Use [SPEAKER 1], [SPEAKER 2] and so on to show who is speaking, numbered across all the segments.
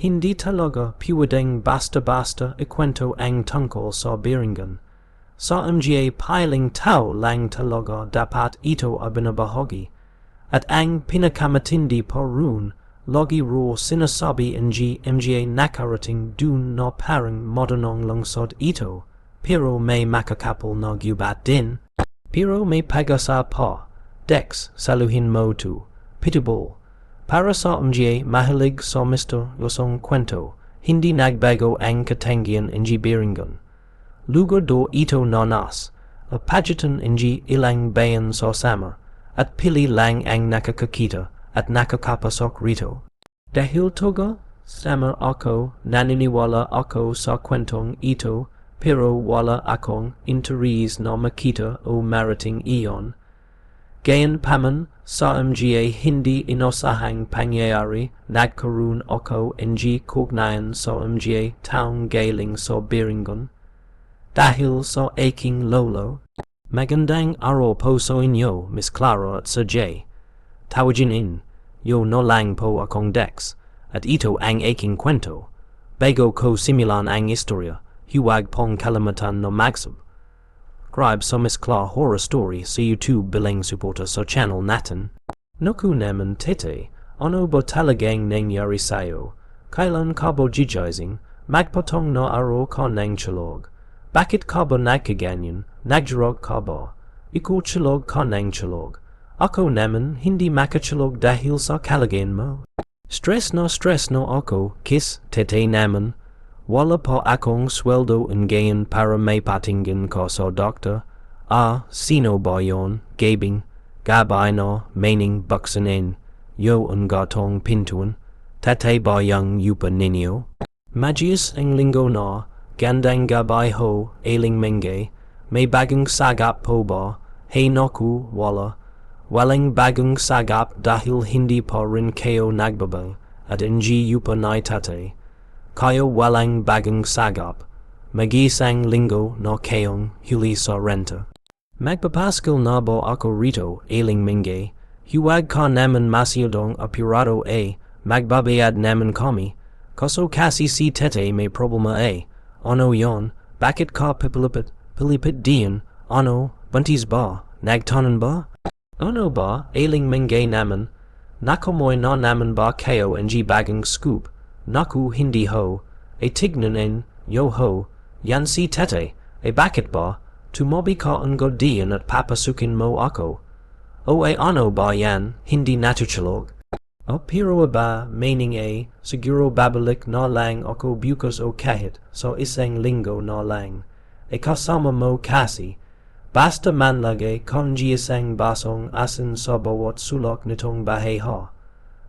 [SPEAKER 1] Hindi talaga piwadeng basta ikwento ang tungkol sa biringan. Sa mga piling tao lang talaga dapat ito ibinabahagi. At ang pinakamatindi pa rin, lagi ro sinasabi mga nakarating dun na parang modernong lungsod ito, pero may makakapal na gubat din. Pero may pag-asa pa, Dex, saluhin mo tu, pitbull. Para sa mga mahilig sa misteryosong kwento, hindi nagbago ang katangian ng biringan. Lugar do ito nanas, pagitan ng ilang bayan sa samar, at pili lang ang nakakakita at nakakapasok rito. Dahil toga, samar ako, naniniwala ako sa kwentong ito, pero wala akong interes na makita o marating iyon. Gayunpaman, sa mga hindi inasahang pangyayari, nagkaroon ako ng kugnayan sa mga taong galing sa biringan. Dahil sa aking lolo, magandang araw po sa inyo, Miss Clara at Sir J. Tawagin yo no lang po akong Dex, at ito ang aking kwento. Bago ko simulan ang istorya, huwag pong kalimutan na mag-subscribe sa Miss Clara Horror Story sa YouTube bilang suporta sa channel natin. Naku naman tete, ano ba talagang nangyari sa'yo? Kailan ka ba gigising? Magpatong na araw ka ng tsalog. Bakit ka ba nagkaganyan? Nagdarog ka ba? Ikaw tsalog ka ng tsalog. Ako naman hindi makatsalog dahil sa kalagayan mo. Stress na ako, kiss, tete naman. Wala pa akong sweldo ngayon para may patingin ko sa doktor. Sino ba yon? Gabing, gabay na, meaning buksanin. Yo ang gatong pintuan. Tate ba yung yupa ninyo? Magius ang linggo na, gandang gabay ho, ailing menge. May bagong sagap po ba? Hey naku, wala. Walang bagong sagap dahil hindi pa rin kayo nagbabay at hindi yupa na tate. Kayo walang bagong sagap. Mag-isang linggo na kayong huli sa renta. Magpapaskal na ba ako rito, ailing menge? Huwag ka naman masyadong apurado magbabayad naman kami. Kaso kasi si tete may problema Ano yon? Bakit ka pilipit diyan? Ano, buntis ba? Nagtanan ba? Ano ba, ailing menge naman? Nakamoy na naman ba kayo ng bagong scoop? Naku hindi ho, tignan yo ho, yan si tete, bakit ba? Tumabi ka ang diyan at papasukin mo ako. Ano ba yan, hindi natutsalog? Pero ba, meaning siguro babalik na lang ako bukas o kahit sa isang linggo na lang. Kasama mo kasi, basta manlagay kung isang basong asin sa bawat sulok nitong bahay ha.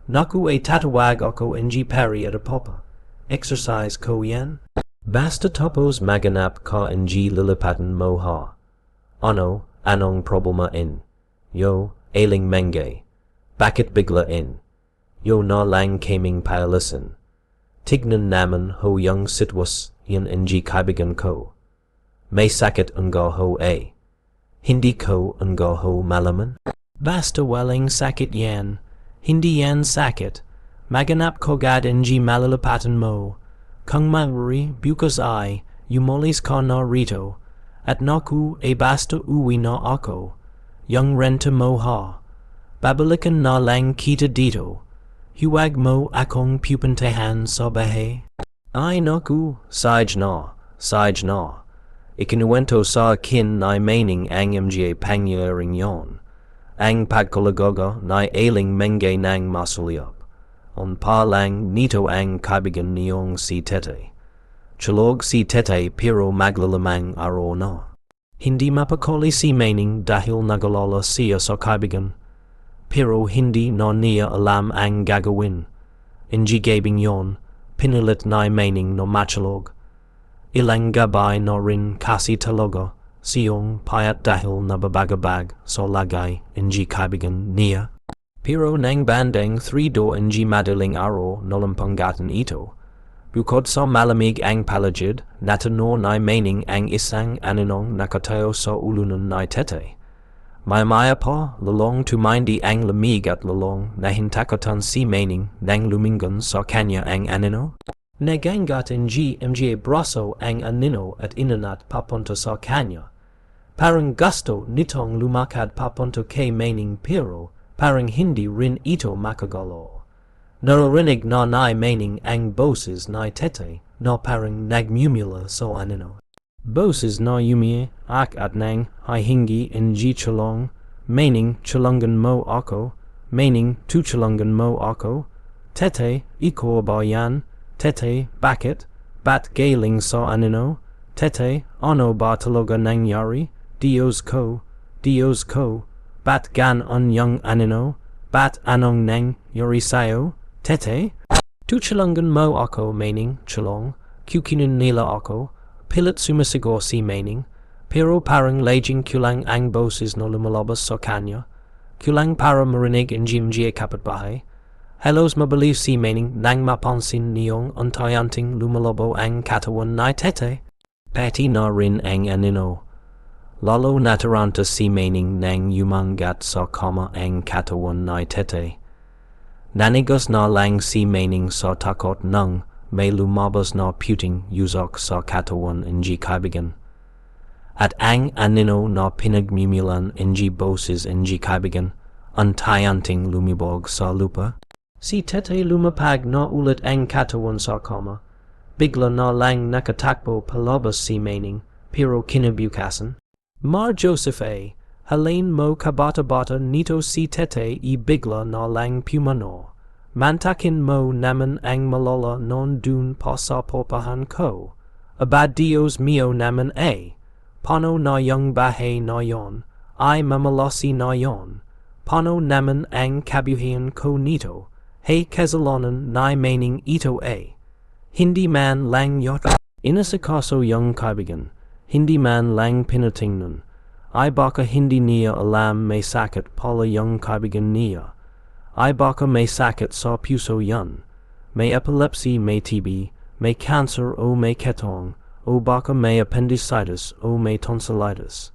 [SPEAKER 1] Naku tatawag ako ng pari at papa. Exercise ko yan. Basta tapos maganap ka ng lilipatan mo ha. Anong problema Yo, ailing menge. Bakit bigla Yo na lang kaming paalisin. Tignan naman ho yung sitwasyon ng kaibigan ko. May sakit nga ho Hindi ko nga ho malaman? Basta walang sakit yan. Hindi yan sakit. Maganap ko agad ng malalapatan mo. Kung maaari, bukas umalis ka na rito. At naku basta uwi na ako. Yung renta mo ha. Babalikan na lang kita dito. Huwag mo akong pupuntahan sa bahay. Naku, saj na. Ikinuwento sa akin na meaning ang mga pangyayaring yon. Ang pagkalagoga na ailing menge ng masulyap. Pa lang nito ang kaibigan niyong si tete. Tsalog si tete pero maglalamang araw na. Hindi mapakali si meaning dahil nagalala siya sa kaibigan. Pero hindi na niya alam ang gagawin. Gabing yon, pinilit na meaning na matsalog. Ilang gabay na rin kasi talaga siyong payat dahil nababagabag sa lagay ng kaibigan niya. Pero nang bandang 3 do ng madaling araw nalampangatan ito. Bukod sa malamig ang paligid, natano na meaning ang isang aninong nakatayo sa ulunan na tete. Maya pa, lalong to mindy ang lamig at lalong, nahin takotan si maning, nang lumingon sa kanya ang anino. Nagangat ng mga braso ang anino at inanat papunta sa kanya. Parang gusto nitong lumakad papunta kay maning pero parang hindi rin ito makagalaw. Naririnig na nai maning ang boses na tete na parang nagmumula sa anino. Boses na yumi ak at nang ay hingi ng chalong, maning chalongan mo ako, maning tu chalongan mo ako, tete iko ba yan, tete bakit, bat galing sa anino, tete ano ba talaga nangyari, Dios ko, bat gan yung anino, bat anong nang yari sayo, tete? Tu chalongan mo ako maning chalong, kukinin nila ako, pilit sumasigaw si maning, pero parang laging kulang ang boses na lumalabas sa kanya, kulang para marinig ang mga kapitbahay. Halos mabaliw si maning nang mapansin niyong untayanting lumalabo ang katawan na tete. Pati na rin ang anino. Lalo nataranta si maning nang yumangat sa kama ang katawan na tete. Nanigos na lang si maning sa takot nang may lumabas na puting yuzok sa katawan ng kaibigan. At ang anino na pinagmimilan ng boses ng kaibigan, untayanting lumibog sa lupa. Si tete lumapag na ulit ang katawan sa kama. Bigla na lang nakatakbo palabas si maning, pero kinabukasan. Mar Joseph A. Halain mo kabata-bata nito si tete bigla na lang pumano. Mantakin mo naman ang malala non dun pa sa popahan ko. Abad Dios mio naman Pano na yung bahay na yon, ay mamalasi na yon. Pano naman ang kabuhayan ko nito, hey kasalanan na maning ito Hindi man lang yata. Inasikaso yung kaibigan, hindi man lang pinatingnan. Ay baka hindi niya alam may sakit pala yung kaibigan niya. Ay baka may sakit sa puso yan. May epilepsy, may TB, may cancer o may ketong, o baka may appendicitis o may tonsillitis.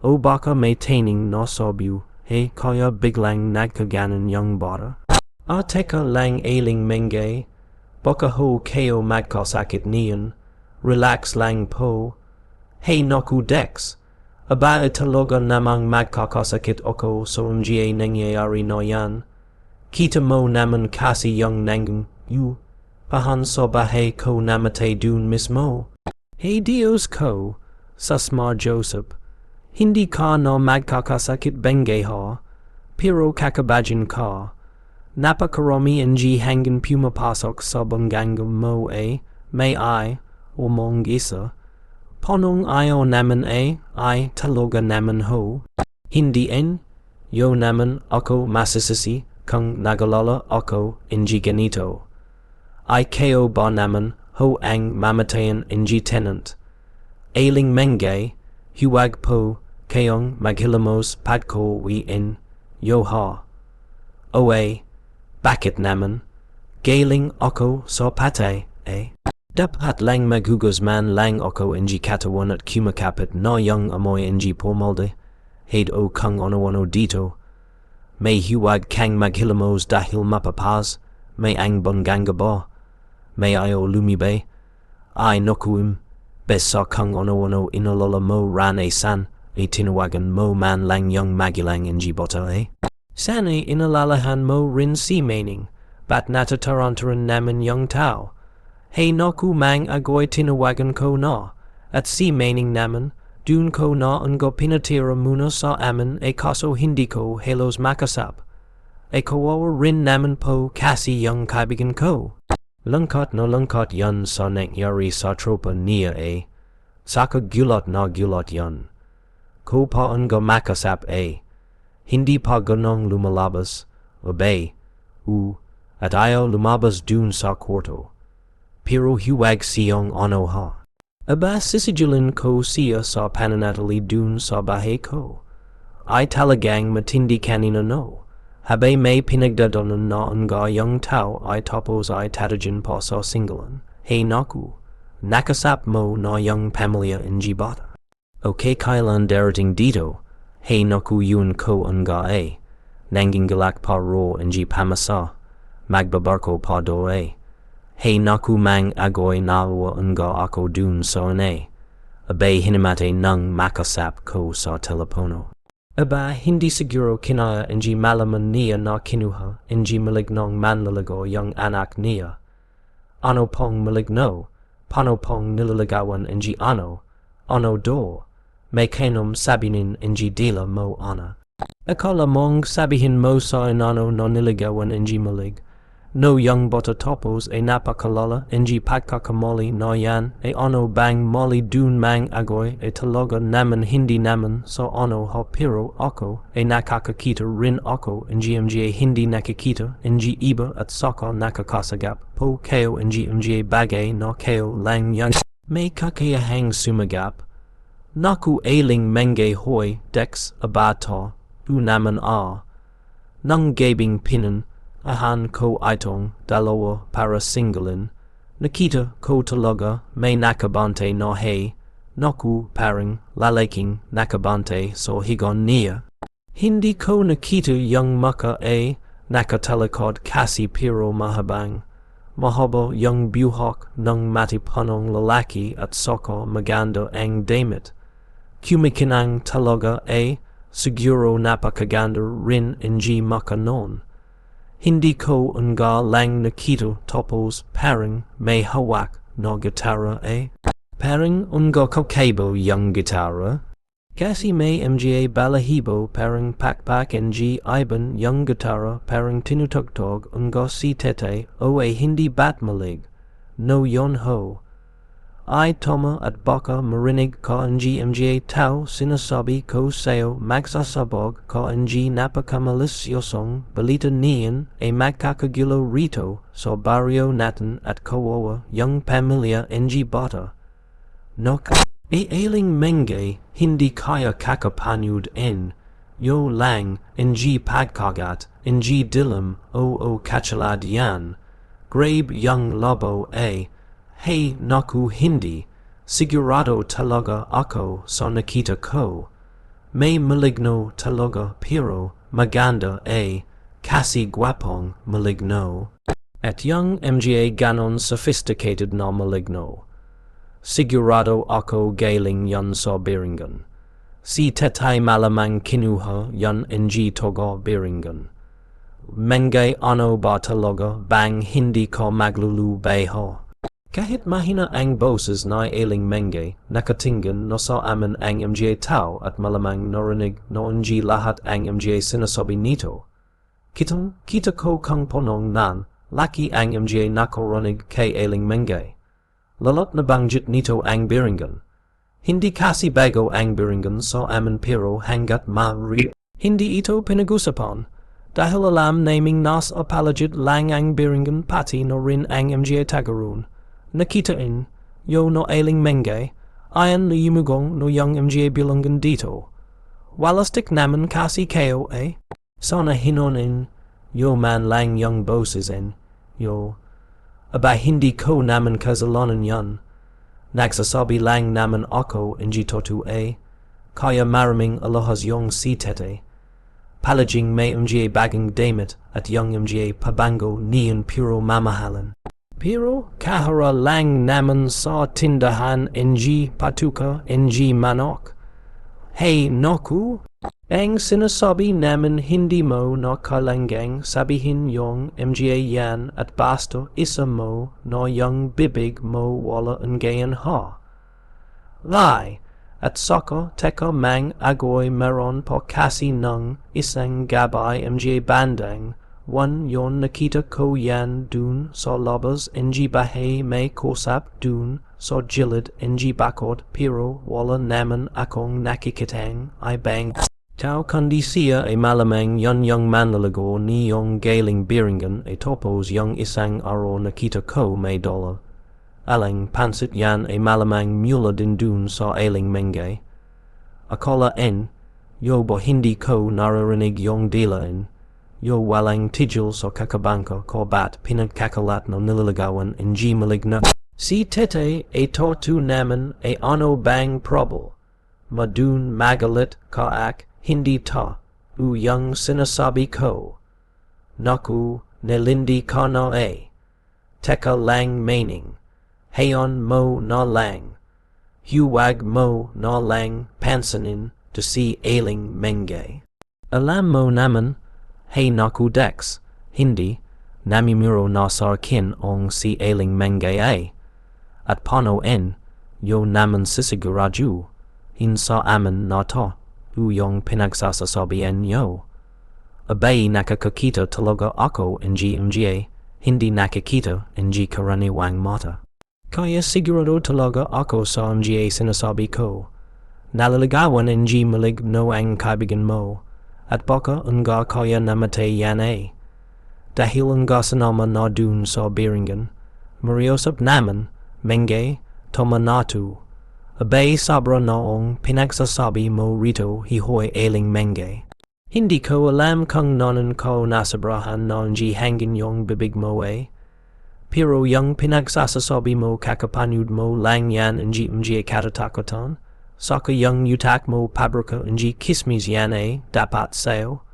[SPEAKER 1] O baka may taning na sabu, hey kaya biglang nagkaganan yung bata. Teka lang ailing menge, baka ho kayo magkasakit niyan, relax lang po. Hey naku Dex, aba talaga namang magkakasakit ako sa mga nangyayari na yan. Kita mo naman kasi yung nangang yu, pahan sa bahay ko namatay dun mismo. Hey Dios ko, sasma Joseph, hindi ka na magkakasakit bengay ha, pero kakabajin ka. Napakarami ng hanggang pumapasok sa bangganga mo may ay, o mong isa. Panong ayaw naman ay talaga naman ho. Hindi yo naman ako masisisi kung nagalala ako ng ganito. Ay kayo ba naman ho ang mamatayan ng tenant. Ailing mengay, huwag po kayong maghilamos padko yo ha. Bakit naman? Galing ako sa patay, Dapat lang maghugas man lang ako ng katawan at kumakapit na yung amoy ng pomalde. Haid o kung ano-ano dito. May huwag kang maghilamos dahil mapapaz. May ang bangganga ba? May ayaw lumibay. Ay nakuim. Besa kung ano-ano inalala mo ran san. Tinawagan mo man lang yung magilang ng bota Sana'y inalalahan mo rin si maning. Bat natatarantaran naman yung tao. Hey naku mang agoy tinawagan ko na. At si maning naman, dun ko na ang pinatira muna sa amin kaso hindi ko halos makasap. Kawawa rin naman po kasi yung kaibigan ko. Lungkot na lungkot yan sa nangyari sa tropa niya Saka gulat na gulat yan. Ko pa ang makasap Hindi pa ganong lumalabas, at ayaw lumabas dun sa kwarto. Pero huwag siyang ano ha. Aba sisigilin ko siya sa pananatili dun sa bahay ko. Ay talagang matindi kanina no. Habay may pinagdadanan na ang yung tao ay tapos ay tatagin pa sa singgalan. Hey naku, nakasap mo na yung pamilya ng bata. Okay kailan darating dito, Hey naku yun ko nga e. Nanging galak pa ro nji pamasa. Magbabarko pa do e. Hey naku mang agoy nalwa nga ako dun so ne. Abay hinamate nung makasap ko sa telepono. Aba hindi siguro kinaya nji malaman niya na kinuha nji malignong manlalago yung anak niya. Ano pong maligno, pano pong nililigawan nji ano do, may kainom sabinin nji dila mo ana. Akala mong sabihin mo sa inano no niligawan nji malig. No young bota topos e napakalala nji pagkakamoli no yan e ano bang moli dun mang agoy e talaga naman hindi naman so ano ho piro ako e nakakakita rin ako nji hindi nakikita nji iba at saka nakakasagap po keo nji bagay no keo lang yan may kakayahang sumagap. Naku ailing menge hoy dex abata du naman nang gabing pinan ahan ko itong dalawa para singlein nakita ko talaga may nakabante no hey naku parang lalaking nakabante so higon niya. Hindi ko nakita yung maka nakatalikod kasi pero mahabang mahaba yung buhok ng matipunong lalaki at saka maganda ang damit. Kumikinang talaga siguro napakaganda rin nji maka noon. Hindi ko nga lang nakita tapos parang may hawak no gitara Parang nga kakabo yung gitara. Kasi may mga balahibo parang pakpak nji iban yung gitara parang tinutugtog nga si tete o hindi batmalig. No yon ho. Ay toma at baka marinig ka nji mga tao sinasabi ko sa'yo magsasabog ka nji napakamalisyosong balita niyan magkakagulo rito sa baryo natin at kawawa yung pamilya nji bata. No ailing menge hindi kaya kakapanyud yo lang nji pagkagat nji dilim o kachalad yan. Grabe yung lobo Hey naku hindi, sigurado talaga ako sa nakita ko. May maligno talaga pero maganda kasi guapong maligno. At yung mga ganon sophisticated na maligno. Sigurado ako galing yan sa biringan. Si tetay malamang kinuha yan nji TAGA-BIRINGAN. Mengay ano ba talaga bang hindi ko maglulubayho. Kahit mahina ang boses na ailing menge, nakatingin no sa amin ang mga tao at malamang narinig no nji lahat ang mga sinasabi nito. Kita ko kang ponong nan, laki ang mga nakarinig kay ailing menge. Lalot na bangjit nito ang biringan. Hindi kasi bago ang biringan sa amin pero hanggat hindi ito pinag-usapan. Dahil alam naming nas apalagit lang ang biringan pati no rin ang mga tagarun. Nakitain, yo no ailing menge, ayan no yumugong no yung mga bilangan dito. Walastik naman kasi kayo Sana hinonin, yo man lang yung boses yo. Aba hindi ko naman kasalanan yan. Nagsasabi lang naman ako nji totu kaya maraming alohas yung si tete. Palaging may mga bagang damit at yung mga pabango niyan puro mamahalan. Pero kahara lang naman sa tindahan nji patuka nji manok. Hey naku, ang sinasabi naman hindi mo na kailangang sabihin yung mga yan at basta isa mo na yung bibig mo wala ngayon ha. Lai, at saka teka mang agoy meron pa kasi ng isang gabay mga bandang. One yon nakita ko yan dun sa labas nji bahay may kosap dun sa gilid nji bakod pero wala naman akong nakikitang bang. Tao kundi siya malamang yon yung manlalago ni yung galing biringan tapos yung isang araw nakita ko may dollar. Alang pansit yan malamang mula din dun sa ailing menge. Akala yo ba hindi ko naririnig yung dilain. Yo walang tigil sa kakabangka ko bat pinagkakalat no nililigawan nji maligna. Si tete tortu naman ano bang probo. Madun magalit ka ak Hindi ta, u young sinasabi ko. Naku nelindi ka na a. Teka lang maning. Hayon mo na lang. Huwag mo na lang pansanin to si ailing menge. Alam mo naman, hey naku dex, hindi, namimuro na sarkin ong si ailing menge ay. At pano en, yo naman sisiguraju, hinsa aman na to, uyong pinagsasasabi en yo. Abay nakakakita talaga ako mga, hindi nakakita ng karaniwang mata. Kaya sigurado talaga ako sa mga sinasabi ko. Naliligawan ng maligno ang kaibigan mo, at baka nga kaya namatay yan eh. Dahil nga sinama na dun sa biringan, mariusap naman, menge, tomanatu. Abay sabra noong pinagsasabi mo rito hihoy ailing menge. Hindi ko alam kung nonon ko nasabrahan ng hangin yung bibig mo eh. Pero yung pinagsasasabi mo kakapanood mo lang yan mga katatakutan. Saka yung utak mo pabrika ng kismis yan eh, dapat sa'yo.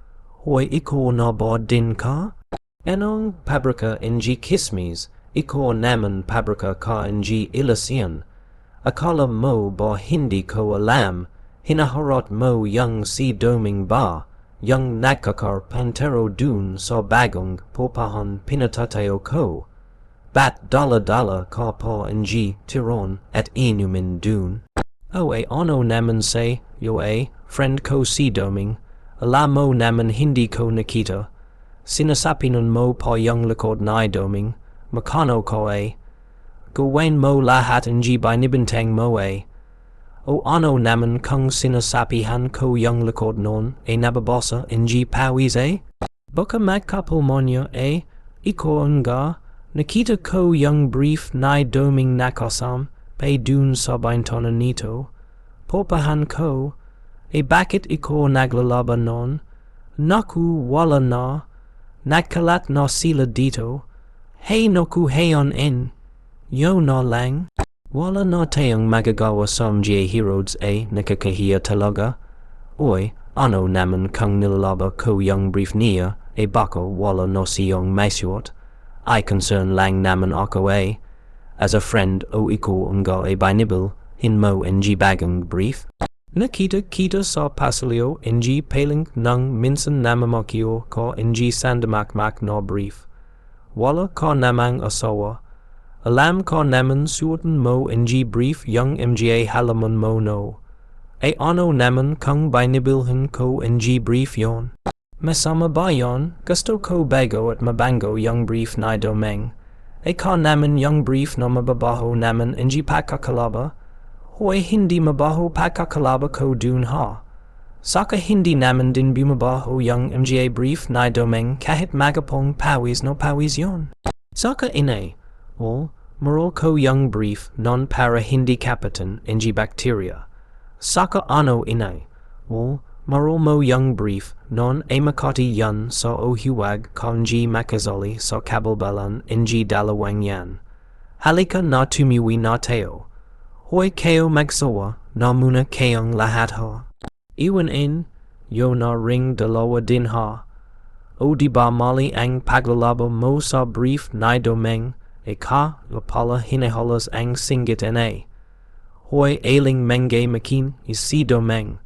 [SPEAKER 1] Hoy ikaw na ba din ka? Anong pabrika ng kismis, ikaw naman pabrika ka ng ilasyan. Akala mo ba hindi ko alam, hinaharot mo yung si doming ba, yung nagkakarpantero dun sa bagong popahan pinatatayo ko. Bat dala-dala ka pa ng tiron at inumin dun. O ano naman say, yo friend ko si doming, alam mo naman hindi ko nakita. Sinasapinan mo pa yung likod na doming, makano ko Gawin mo lahat ng binibintang mo O ano naman kung sinasapihan ko yung likod nun nababasa ng pawis Baka magkapulmonya ikaw nga, nakita ko yung brief na doming nakasam dun sa bintonan nito. Popahan ko, bakit ikaw naglalaban nun? Naku wala na, nagkalat na sila dito. Hey naku hayon en. Yo na lang. Wala na tayong magagawa sa mga heroes nakakahiya talaga. Oy, ano naman kung nilalaba ko yung brief niya baka wala na siyang maisuot. I concern lang naman ako As a friend o ikaw nga binibil hinmo ng bagang brief. Nakita-kita sa pasilyo ng paling ng minsan namamakyo ko ng sandamakmak na brief. Wala ka namang asawa. Alam ka naman suotan mo ng brief yung mga halaman mo no. Ano naman kung binibilhan ko ng brief yon? Masama ba yon? Gusto ko bago at mabango yung brief na domeng. Ka naman yung brief na mababaho naman ng pagkakalaba. Hoy hindi mabaho pagkakalaba ko dun ha. Saka hindi naman din bumabaho yung mga brief na domeng kahit magapong pawis no pawis yon. Saka marol ko yung brief non para hindi kapitan ng bacteria. Saka ano marol mo yung brief non makati yan sa ohiwag kung makazali sa kabalbalan ng dalawang yan. Halika na tumiwi na tayo. Hoy kayo magsawa na muna kayong lahat ha. Iwan yo na ring dalawa din ha. O diba mali ang paglalaba mo sa brief na domeng ka lapala hinahalas ang singgit Hoy ailing menge makin si domeng.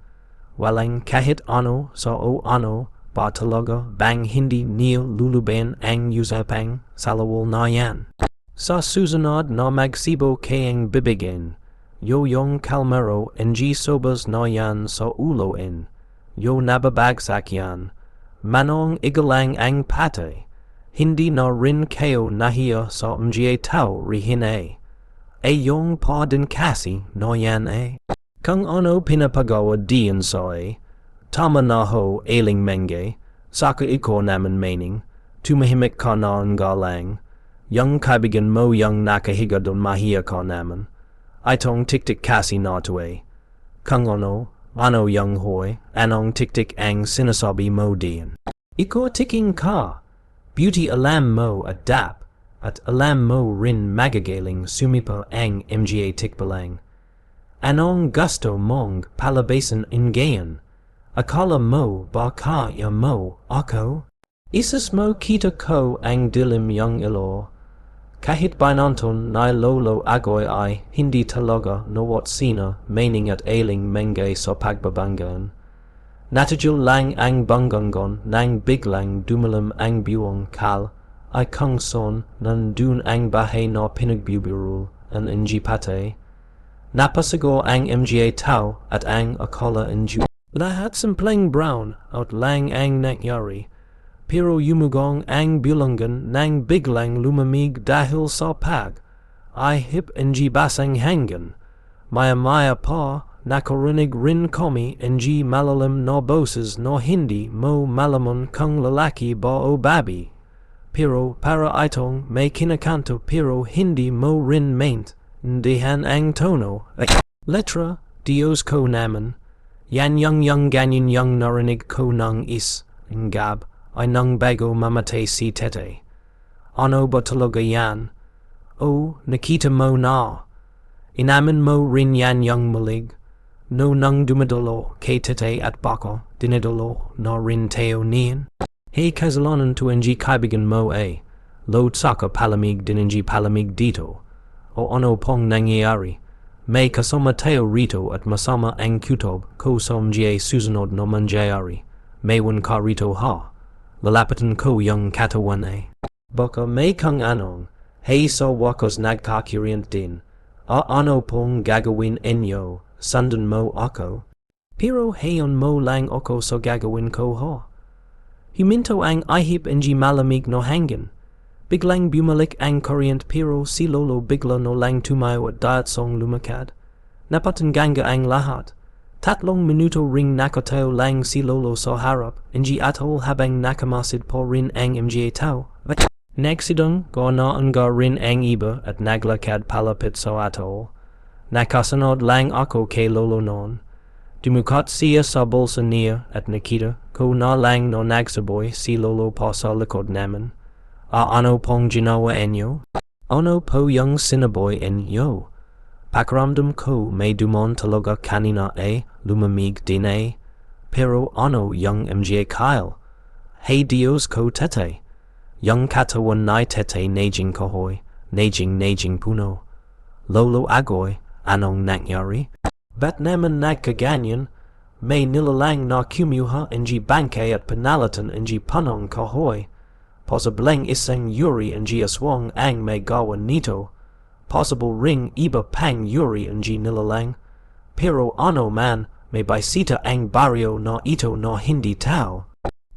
[SPEAKER 1] Walang kahit ano sa ano ba talaga bang hindi niyo luluben ang usapang salawal na yan. Sa susunod na magsibo kayang bibigin, yo yung kalmero ng sobas na yan sa ulo yo nababagsak yan, manong igalang ang patay, hindi na rin kayo nahiya sa mga tao rihin yung pa din kasi na yan Kung ano pinapagawa diyan sa tama na ho ailing menge, saka ikaw naman meaning, tumahimik ka na nga lang, yung kaibigan mo yung nakahiga doon mahiya ka naman, itong tiktik kasi na to Kung ano yung hoy, anong tiktik ang sinasabi mo diyan. Ikaw tiking ka, beauty alam mo adapt, at alam mo rin magagaling sumipa ang mga tikbalang. Anong gusto mong palabasan ingayan? Akala mo baka ya mo ako. Isis mo kita ko ang dilim young ilor. Kahit binanton nai lolo agoy ay hindi talaga no what sina meaning at ailing mengay sa pagbabangan. Natajul lang ang bangangon nang biglang dumalam ang buwang kal ay kung son nandun ang bahay na pinagbubirul an NG pate. Napasago ang MGA tao at ang akala NG. Lahat simpleng brown out lang ang nangyari. Pero yumugong ang bulangan nang biglang lumamig dahil sa pag. Ay hip NG basang hanggan. Maya pa nakarinig rin kami NG malalim no boses no hindi mo malamon kung lalaki ba o babi. Pero para itong may kinakanto pero hindi mo rin maint. Ndihan ang tono. Letra Dios ko naman. Yan yung ganyan yung narinig ko nang is. Ngab. Ay nang bago mamatay si tete. Ano ba talaga yan? O, nakita mo na. Inamin mo rin yan yung malig. No nang dumadalo kay tete at baka dinadalo na rin teo niyan. Hey kasalanan to NG kaibigan mo Load saka palamig din NG palamig dito. O ano pong nangyayari. May kasama teo rito at masama ang kutob ko som ga susunod no mangyayari. Maywan ka rito ha. Lalapatan ko yung katawan Baka may kang anong, hey sa wakos nagkakuriant din. Ano pong gagawin enyo, sundan mo ako? Pero hayon mo lang ako sa gagawin ko ha. Huminto ang ihip NG malamig no hanggan. Biglang bumalik ang kuriant pero si lolo bigla no lang tumayo at dayat song lumakad. Napatan ganga ang lahat. Tatlong minuto ring nakatayo lang si lolo sa harap, NG atol habang nakamasid po rin ang MGA tao. Nagsidong gonaan ga rin ang iba at naglakad palapit sa atol. Nakasunod lang ako kay lolo noon. Dumukat siya sa bulsa niya at nakita ko na lang no nagsaboy si lolo pa sa likod naman. Ano pong ginawa enyo? Ano po yung sinaboy enyo? Pakiramdam ko may dumon talaga kanina lumamig din Pero ano yung MGA Kyle? Hey Dios ko tete. Yung katawan na tete najing kahoy, najing puno. Lolo agoy, anong nangyari? Ba't naman nagkaganyan? May nilalang na kumuha NG bangkay at panalatan NG panong kahoy. Posibleng isang Yuri NG Aswang ang may gawan nito. Possible ring iba pang Yuri NG nilalang. Pero ano man, may bisita ang baryo na ito na hindi tao.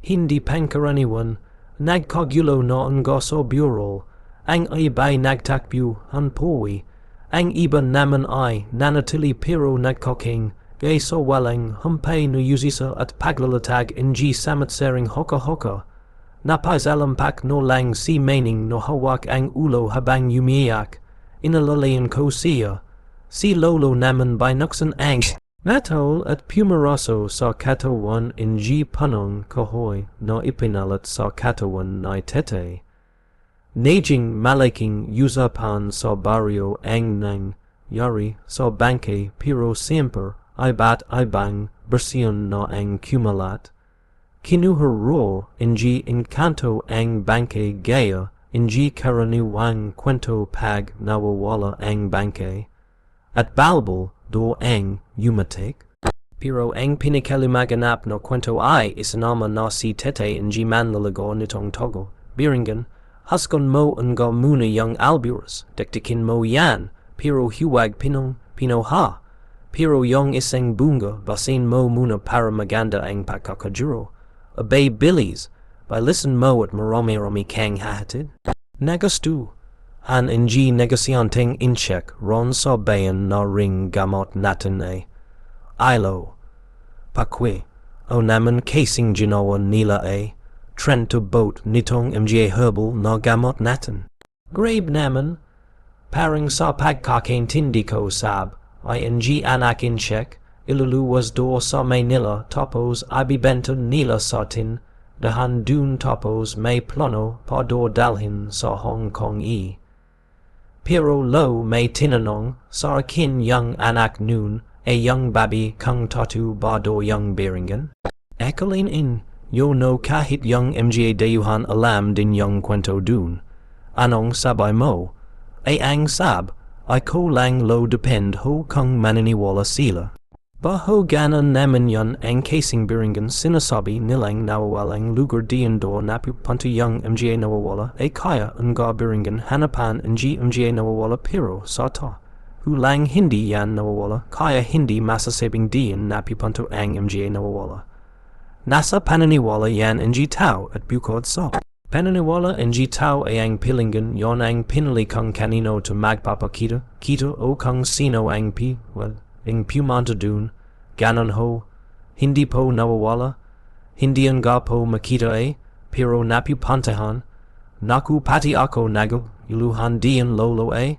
[SPEAKER 1] Hindi pangkaraniwan, nagkagulo na ang gaso burol. Ang iba'y nagtakbu hanpuwi. Ang iba naman ay nanatili pero nagkoking. Gay so walang humpay no yusisa at paglalatag NG samatsering hoka-hoka. Napaisalampak no lang si meaning no hawak ang ulo habang umiyak. Inalalayan ko siya. Si lolo naman binuksan ang natol at pumaroso sa katawan NG panong kahoy na ipinalat sa katawan na tete. Najing malaking usapan sa baryo ang nangyari sa bangke pero siempre ay bat ay bang bersyon na ang kumalat. Kinuhuro NG encanto ang bangke gaya NG karaniwang kwento pag nawawala ang bangke. At balbol do ang yumatik. Pero ang pinakalimaganap na kwento ay isinama na si tete NG manlalago nitong togo. Biringan, haskon mo ang ga muna yung alburos. Dektikin mo yan. Pero huwag pino ha. Pero yung isang bunga basin mo muna para maganda ang pagkakajuro. Abay bilis. By listen mo at marami-rami kang hahatid. Nagastu. Han NG negosyanteng incheck ron sa bayan na ring gamot natin Ilo. Pakwe. O naman casing ginawa nila Trend to boat nitong MGA herbal na gamot natin. Grabe naman. Parang sa pagkakain tindi ko sab. ING anak incheck. Iluluwas do sa Maynila tapos ibibenta nila sa tin. Dahan dun tapos may plano pa do dalhin sa Hong Kong Pero lo may tinanong sa akin yung anak noon a young babi kung tatu ba do young Biringan. Ekalin in, yo no kahit young mga dayuhan alam din young kwento dun. Anong sabay mo, a ang sab, I ko lang lo depend ho kung maniniwala sila. Ba ho gana naman yon ang casing Biringan sinasabi nilang nawawalang lugar diyan do napupunta young mga nawawala a kaya nga Biringan hanapan mga nawawala pero sa ta. Hulang hindi yan nawawala kaya hindi masasabing diyan napupunta ang mga nawawala. Nasa pananiwala yan ng TAO at bukod sa pananiwala ng TAO ay ang pilingan yon ang pinili kung kanino to magpapakita o kung sino ang pumunta dun, ganon ho, hindi po nawawala, hindi nga po makita pero napupuntahan, naku pati ako iluhan diyan lolo ay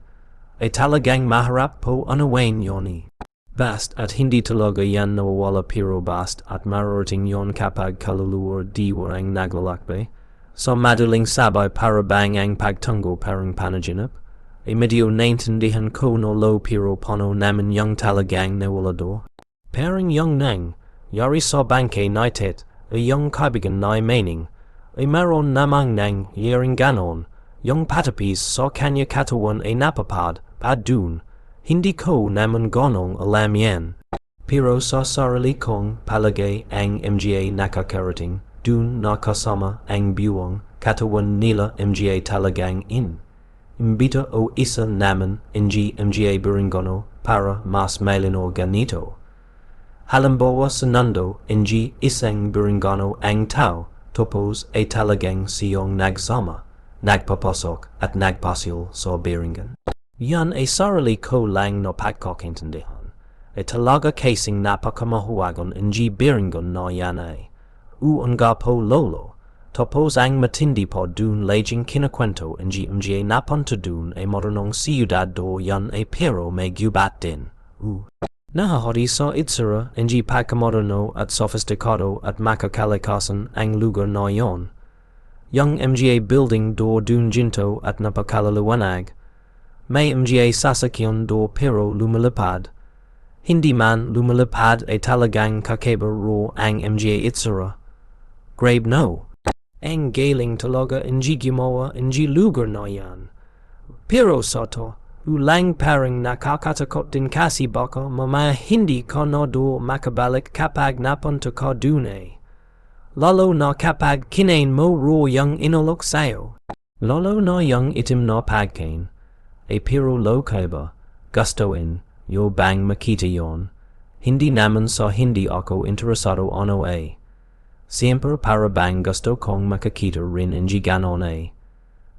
[SPEAKER 1] talagang maharap po anawain yoni. Bast at hindi talaga yan nawawala pero bast at mararating yon kapag kaluluwa diwa ang naglalakbay. So madaling sabay para bang ang pagtanggol parang panaginip. Medyo naintindihan ko no lo pero pano naman yung talagang nawalador. Parang yung nang, yari sa bangke naitet, yung kaibigan na meaning. Meron namang nang yaring ganon, yung patapis sa kanya katawan napapad, padun. Hindi ko naman gonong alam yan. Pero sa sarili kong palagay ang mga nakakarating dun na kasama ang buwang katawan nila mga talagang in. Imbita o isa naman mga Biringano para mas malino ganito. Halimbawa sa nando isang Biringano ang tao tapos talagang siyong nagsama, nagpapasok at nagpasil sa Biringan. Yan sarili ko lang no pagkakintindihan. Talaga casing napakamahuwagan ng Biringan na yan nga po lolo. Tapos ang matindi po dun laging kinakwento ng mga napunta dun marunong siyudad do yan pero may gubat din. Nahahari sa itsura ng pagkamoderno at sofistikado at makakalikasan ang lugar na yon. Yung mga building do dun ginto at napakalaliwanag. May mga sasakyan do pero lumalipad. Hindi man lumalipad talagang kakaiba ro ang mga itsura. Grave no. Ang galing talaga gumawa lugar na yan. Pero sato, ulang parang nakakatakot din kasi baka mamaya hindi ka na do makabalik kapag napunta ka dun Lalo na kapag kinain mo ro yung inulok sayo. Lalo na yung itim na pagkain. Pero lo kaiba, gustoin, yo bang makita yon. Hindi naman sa hindi ako interesado ano Siempre para bang gusto kong makakita rin ng ganon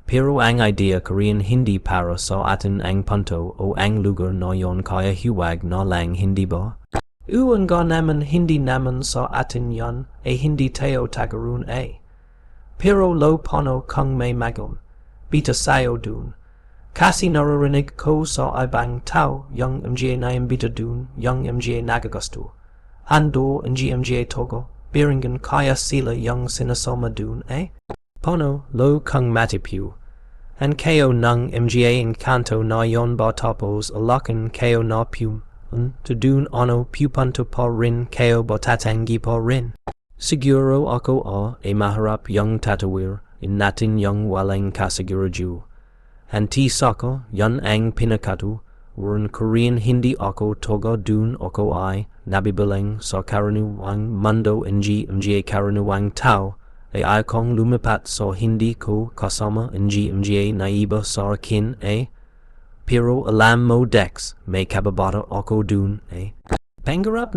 [SPEAKER 1] Pero ang idea Korean hindi para sa atin ang punto o ang lugar na yon kaya hiwag na lang hindi ba? Nga naman hindi naman sa atin yon hindi tayo tagarun Pero lo pano kung may magam, bita sayo dun. Kasi naririnig ko sa ibang tao yung mga na imbita dun, yung mga nagagusto. Ando mga togo, Biringan kaya sila yung sinasama dun Pono lo kung matipu. An kayo ng mga encanto na yon ba tapos alakan kayo na to dun ano pupunto pa rin kayo ba tatangi pa rin. Siguro ako maharap yung tatawir natin yung walang kasigurado. Hanti sako yan ang pinakatu, warun Korean hindi ako toga dun ako nabibilang sa karaniwang mundo mga karaniwang tao ay kong lumipat sa hindi ko kasama mga naiba sa akin pero alam mo Dex may kababata ako dun Pangarap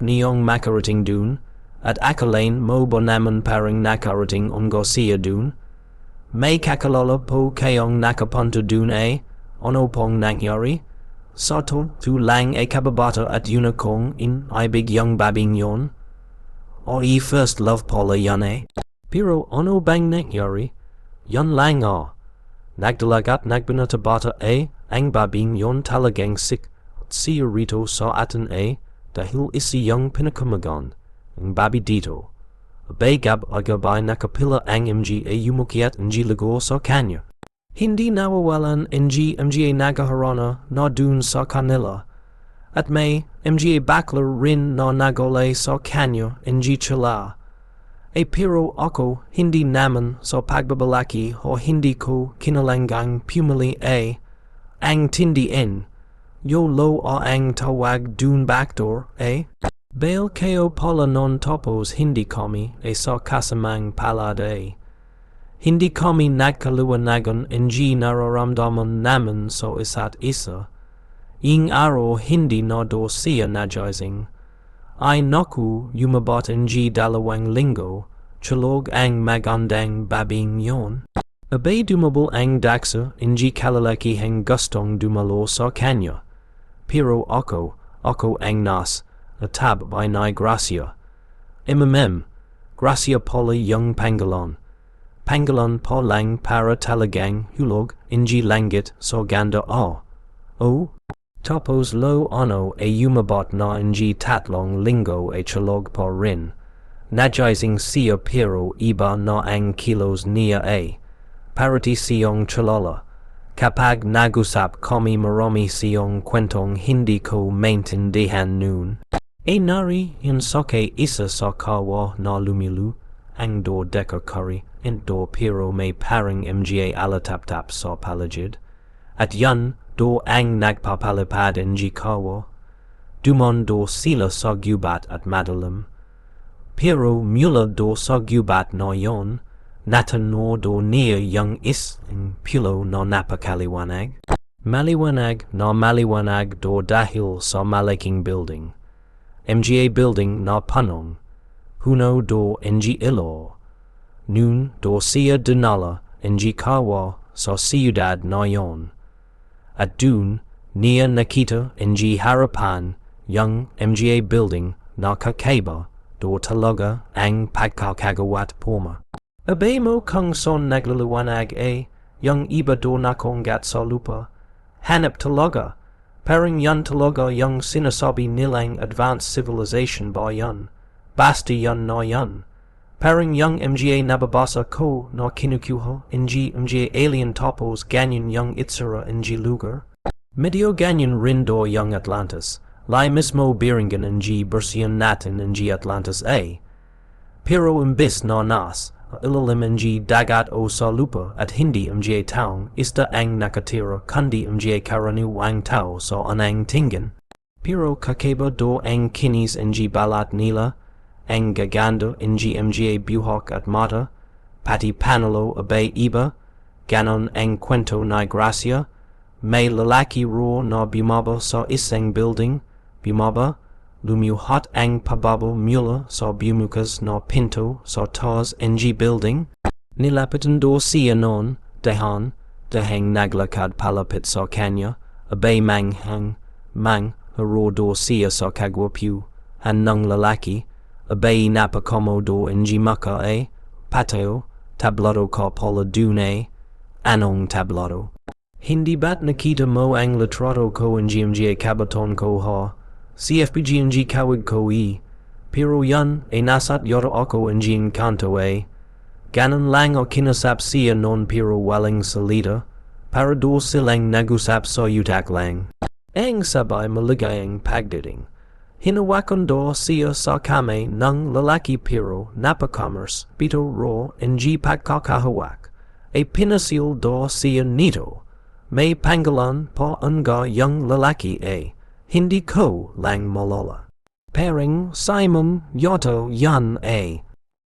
[SPEAKER 1] niyong makarating dun at akalain mo ba naman parang nakarating siya dun? May kakalala po kayong nakapunta dun ano pong nangyari? Sato tu lang kababata at unicorn ibig yung babing yon? O first love pala yan Pero ano bang nangyari? Yan lang Nagdalagat nagbinatabata ang babing yon talagang sick at siya rito sa atin dahil isi yung pinakamagan ang babi dito. Bagab agabay nakapila ang mga yumukiat ng lago sa kanya. Hindi nawawalan ng mga nagaharana na dun sa kanila At May, mga bakler rin na nagole sa kanyo NG chila. A pero ako hindi naman sa pagbabalaki o hindi ko kinalangang pumili ang tindi en. Yo lo o ang tawag dun backdoor Bail ko pala non topos hindi kami sa kasamang palad Hindi kami nagkaluwanagan NG nararamdaman naman so isa't isa. Ing araw hindi na do siya najizing. Ay naku yumabat NG dalawang linggo, chalog ang magandang babing yon. Abay dumabol ang daksa NG kalalaki hang gustong dumalo sa kanya. Pero ako ang nas, natab by ni Gracia. Gracia poli young Pangalon. Pangalon po lang para talagang hulog NG langit so ganda Tapos lo ano umabot na NG tatlong linggo chalog po rin. Najizing siya pero iba na ang kilos niya Parati siyong chalala. Kapag nagusap kami marami siyong kwentong hindi ko maintindihan noon. Nari yun soke isa sa kawa na lumilu. Ang do deka curry do pero may parang mga alatap-tap sa palagid. At yan do ang nagpapalipad NG kawa. Dumon do sila sa gubat at madalim. Pero mula do sa gubat na yon, natanor do niya yung ang pulo na napakaliwanag. Maliwanag do dahil sa malaking building. Mga building na panong. Huno do NG ilo. Noon do siya dinala NG kawa sa siyudad na yon. At dun, niya nakita NG harapan yung mga building na kakaiba do talaga ang pagkakagawat porma. Abay mo kung son nagliliwanag yung iba do nakongat sa lupa. Hanap talaga, parang yan talaga yung sinasabi nilang advanced civilization ba yan. Basta yan na yan. Parang yung mga nababasa ko na kinukuha mga alien topos ganyan yung itsura NG lugar. Medyo ganyan rin do yung Atlantis. Lai mismo biringan NG bersiyan natin NG Atlantis Pero imbis na nas, ilalim NG dagat o sa lupa at hindi mga taong ista ang nakatira kundi mga karaniwang tao sa anang tingin. Pero kakeba do ang kinis NG balat nila, ang gaganda NG mga buhok at mata, pati panalo abay iba, ganon ang kwento ni Gracia, may lalaki ro na bumaba sa isang building, lumiuhat ang pababa mula sa bumukas na pinto sa taas NG building. Nilapitan do siya noon, dahang naglakad palapit sa kanya, abay mang haro do siya sa kagwapu, ng lalaki, abay napakomo do NG maka pateo, tablado ka pala dun anong tablado. Hindi bat nakita mo ang litrato ko NG mga kabaton ko ha, CFPG NG kawig ko pero yan nasat yoro ako NG encanto ganon lang o kinasap siya non pero walang salita, para do silang nagusap sa utak lang. Ang sabay maligayang pagdating. Hinawakan do siya sa kame ng lalaki pero napakamers bito ro NG pagkakahawak. Pinasil do siya nito. May pangalan pa nga yung lalaki hindi ko lang malala. Pering Simon Yoto yan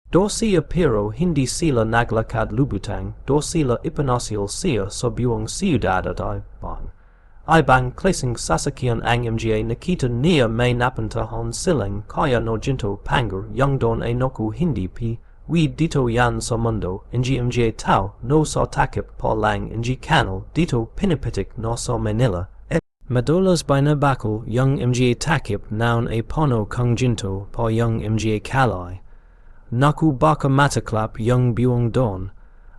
[SPEAKER 1] Do siya pero hindi sila naglakad lubutang, do sila ipinasil siya sa buong siyudad at Ibang klaseng sasakyan ang mga nakita niya may napuntahan silang kaya no ginto pangar yung don noku hindi dito yan sa mundo mga tao no sa takip pa lang kanal dito pinipitik no sa Manila Madulas by nabakal yung mga takip noun pono kung ginto pa yung mga kalay. Naku baka mataklap yung buong don,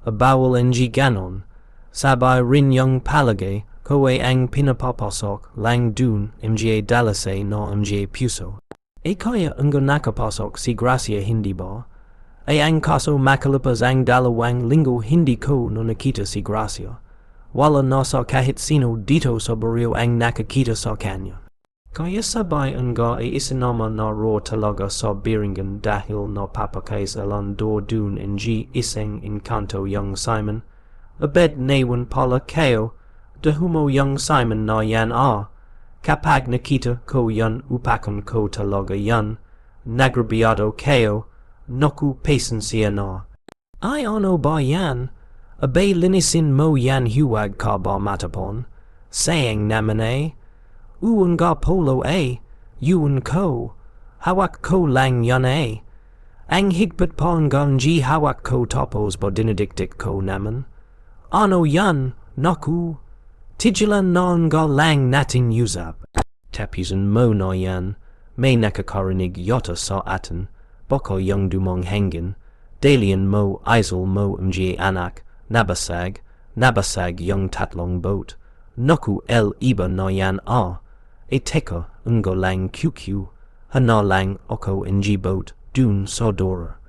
[SPEAKER 1] bawal ganon, sabay rin yung palagay, kowe ang pinapapasok lang dun mga dalase no mga puso. Kaya nga nakapasok si Gracia hindi ba? Ang kaso makalipas ang dalawang linggo hindi ko no nakita si Gracia. Wala na sa kahit sino dito sa baryo ang nakakita sa kanya. Kaya sabay nga ay isinama na ro talaga sa biringan dahil na papakais alan do dun ng isang encanto young Simon. Abed nawan pala kayo, dahumo young Simon na yan kapag nakita ko yan upakan ko talaga yan, nagrabiado kayo, naku pasensya na. Ay ano ba yan? Abay linisin mo yan huwag ka ba matapon? Sayang naman Uwan ga polo yuwan ko. Hawak ko lang yan Ang higpit pa hanggang hawak ko tapos ba dinidikdik ko naman? Ano yan? Naku. Tigilan na nga lang natin usap. Tapusin mo na yan. May nakakarinig yata sa atin. Baka yung dumong hangin. Dalian mo isol mo anak. Nabasag yung tatlong boat. Naku iba na yan teka nga lang QQ. Hana lang ako boat dun sa dora.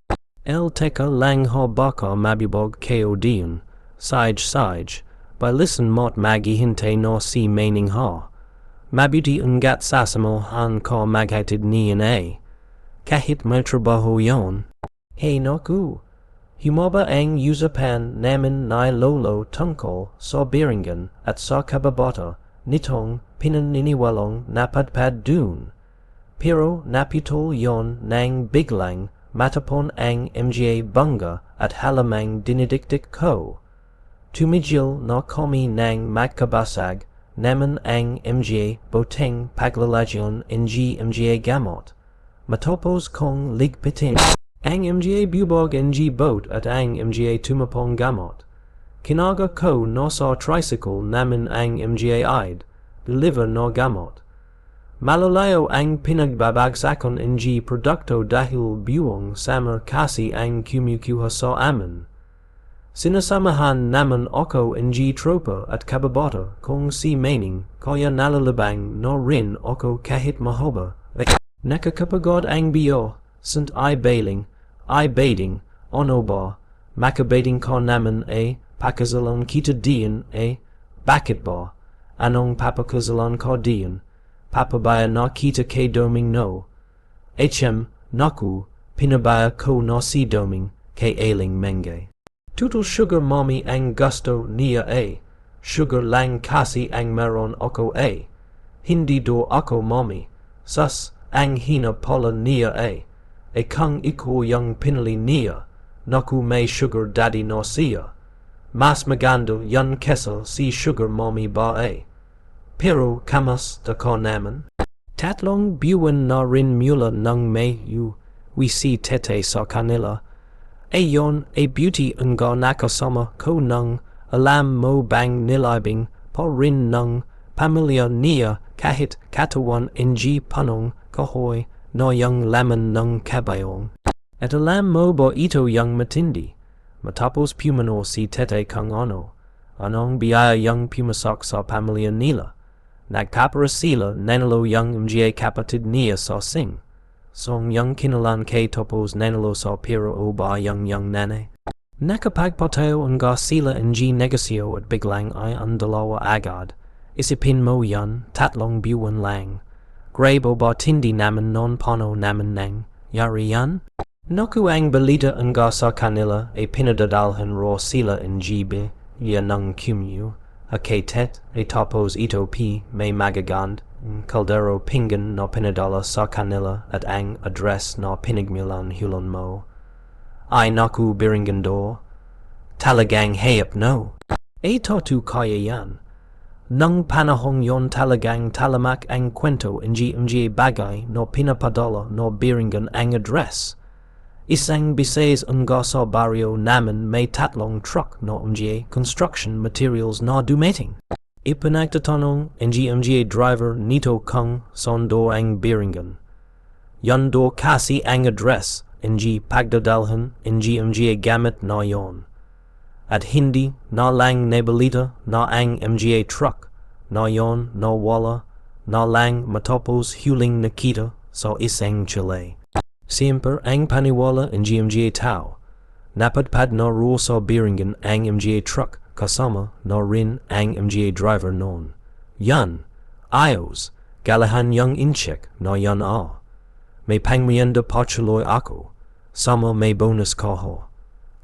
[SPEAKER 1] Teka lang ha baka mabibog kayo diyan. Sage. By listen mot maghihintay no si meaning ha. Mabuti ungat sasamo han ka maghatid niyan Kahit may trabaho yon. Hey naku. Humaba ang usapan namin ni lolo tungkol sa biringan at sa kababata nitong pinaniniwalong napadpad dun. Pero naputol yon nang biglang matapon ang bangga at halamang dinidikdik ko. Tumigil na kami nang magkabasag naman ang boteng paglalagyan ng gamot. Matapos kong ligpitin ang bubog ng boat at ang tumapong gamot. Kinaga ko no sa tricycle namin ang id, deliver no gamot. Malalayo ang pinagbabagsakan ng produkto dahil buwang samar kasi ang kumukuha sa amin. Sinasamahan naman ako ng tropa at kababata kung si Manning kaya nalalabang no rin ako kahit mahaba. Nakakapagod ang biyo, sant bading, ano ba, makabading ka naman pakazalan kita diyan bakit ba, anong papakazalan ka diyan, papabaya na kita kay doming no, naku, pinabaya ko na si doming kay ailing menge. Tutul sugar mommy ang gusto niya sugar lang kasi ang meron ako hindi do ako mommy, sas ang hina pala niya kung iko yung pinali niya, naku may sugar daddy no siya. Mas maganda yan kesa si sugar mommy ba Pero kamusta ka naman? Tatlong buwan na rin mula nang we si tete sa kanila. Yon beauty nga nakasama ko nang alam mo bang nilabing pa rin ng pamilya niya kahit katawan ng panong kahoy no yung laman ng kabayong. At alam mo ba ito yung matindi? Matapos pumano si tete kang anong biyaya yung pumasak sa pamilya nila. Nagkapara sila nanalo yung kapatid niya sa sing. Song yung kinalan kay tapos nanalo sa pero o ba yung nanay. Nakapagpatayo nga sila ng negasyo at biglang ay ang dalawa agad. Isipin mo yan, tatlong buwan lang. Grab o ba tindi naman non pano naman nang yari yan? Naku ang balita nga sa kanila pinadadalhan ro sila ng ng kumyu. Ketet tapos ito may magagand. Caldero pingan no pinadala sa kanila at ang address no pinigmilan hulon mo. Ay naku biringan do. Talagang hayop no. Totu kaya yan. Nang panahong yon talagang talamak ang kwento ng bagay no pinapadala no biringan ang address. Isang bises nga sa baryo naman may tatlong truck no construction materials na dumating. Ipanagtatanong ng driver nito kung sondo ang biringan. Yando kasi ang address ng pagdadalhan ng gamit na yon. At hindi na lang nabalita na ang truck na yon na wala na lang matapos huling nakita sa isang Chile. Siyempre ang paniwala ng TAO. Napadpad na ro sa biringan ang truck kasama na rin ang driver noon. Yan, ayos, Galahan young inchek no yan may pangmienda pochuloy ako, sama may bonus koho,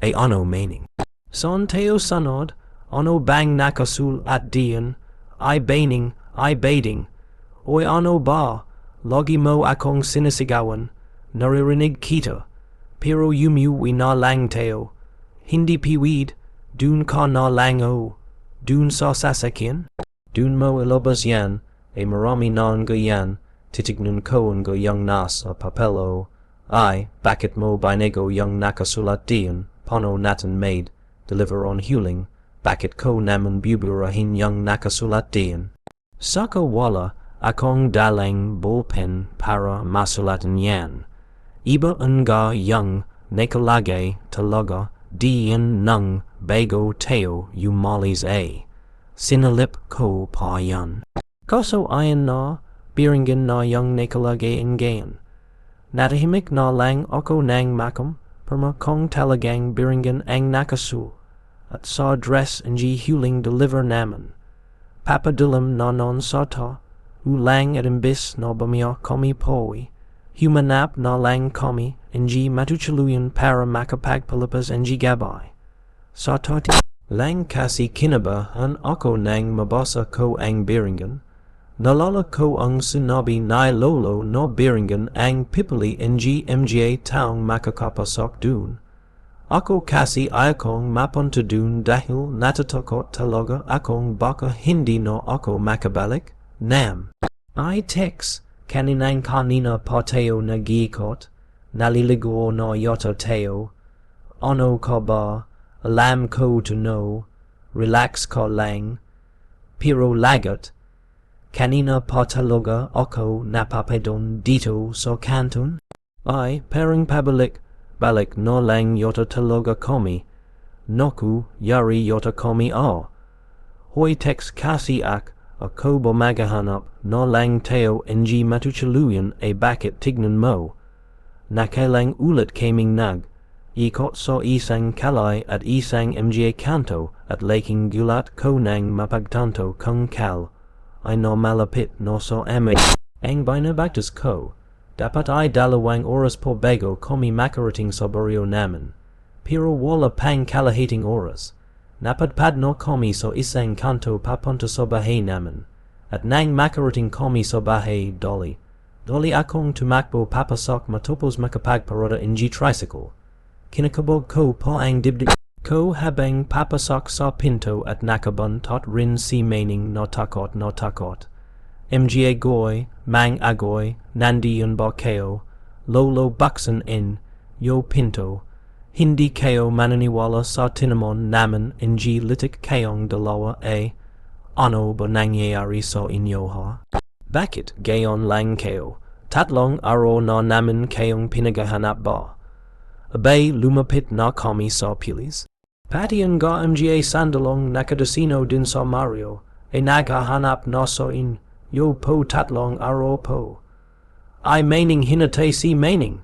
[SPEAKER 1] a ano meaning. Son teo sanod, ano bang nakasul at dian, I bading, oy ano ba, logi mo akong sinisigawan, naririnig kita, pero yumu we na lang teo, hindi piwid, dun ka na lang dun sa sasakin, dun mo ilobas yan, a marami non gayan, titig ko ang young nas a papelo, I, bakit mo binego young nakasulat dian, pono natan maid, deliver on huling, bakit ko naman buburahin young nakasulat dian. Saka wala, akong dalang bullpen para masulatan yan. Iba nga young nakalagay talaga dian nung bago teo umalis a. Sinalip ko pa yan. Kaso ayan na, biringan na young nakalagay ang gayan. Natahimik na lang ako nang makam, perma kong talagang biringan ang nakasul, at sa dress and huling deliver naman. Papadilim na non sa ta, ulang at imbis na bamiya kami powi, humanap na lang kami, and matuchaluyan para makapagpalipas and gabay. Sa tati lang kasi kinaba an ako nang mabasa ko ang biringan, nalala ko ang sinabi ni lolo no biringan ang pipili ng mga taong makakapasok dun. Ako kasi ayakong mapunta dun dahil natatakot talaga akong baka hindi no ako makabalik. Nam. I text kaninang kanina pa tayo nag-iikot, naliligo no yata tayo. Ano ka ba? Alam ko to know. Relax ka lang. Pero lagat. Kanina pa talaga ako napapedon dito sa kanton? Ay, parang pabalik no lang yota talaga kami. Noku yari yota kami Hoy text kasi ako bumagahanap no lang tayo ng matuchaluyan a bakit tignan mo. Nakailang ulit kaming ikot sa isang kalay at isang mga kanto at laking gulat ko nang mapagtanto kung kal ay no malapit no so amin. Ang binabagtas ko, dapat ay dalawang oras po bago kami makarating sa baryo namin. Pero wala pang kalahating oras. Napadpad no kami sa isang kanto papunta sa bahay namin. At nang makarating kami sa bahay doli akong tumakbo papasok matapos makapagparada ng tricycle. Kinakabog ko pa ang dibdib ko habang papasok sa pinto at nakaban tot rin si meaning no takot. Mga goy, mang agoy, nandiyan ba kayo, lolo baksan in, yo pinto, hindi kayo mananiwala sa tinamon naman ng litik kayong dalawa ano ba nangyayari sa inyo ha? Bakit gayon lang kayo? Tatlong araw na namin kayong pinagahanap ba? Abay lumapit na kami sa pilis. Pati ang mga sandalong nakadasino din sa Mario naghahanap na sa inyo po tatlong araw po. Ay meaning hinatay si meaning.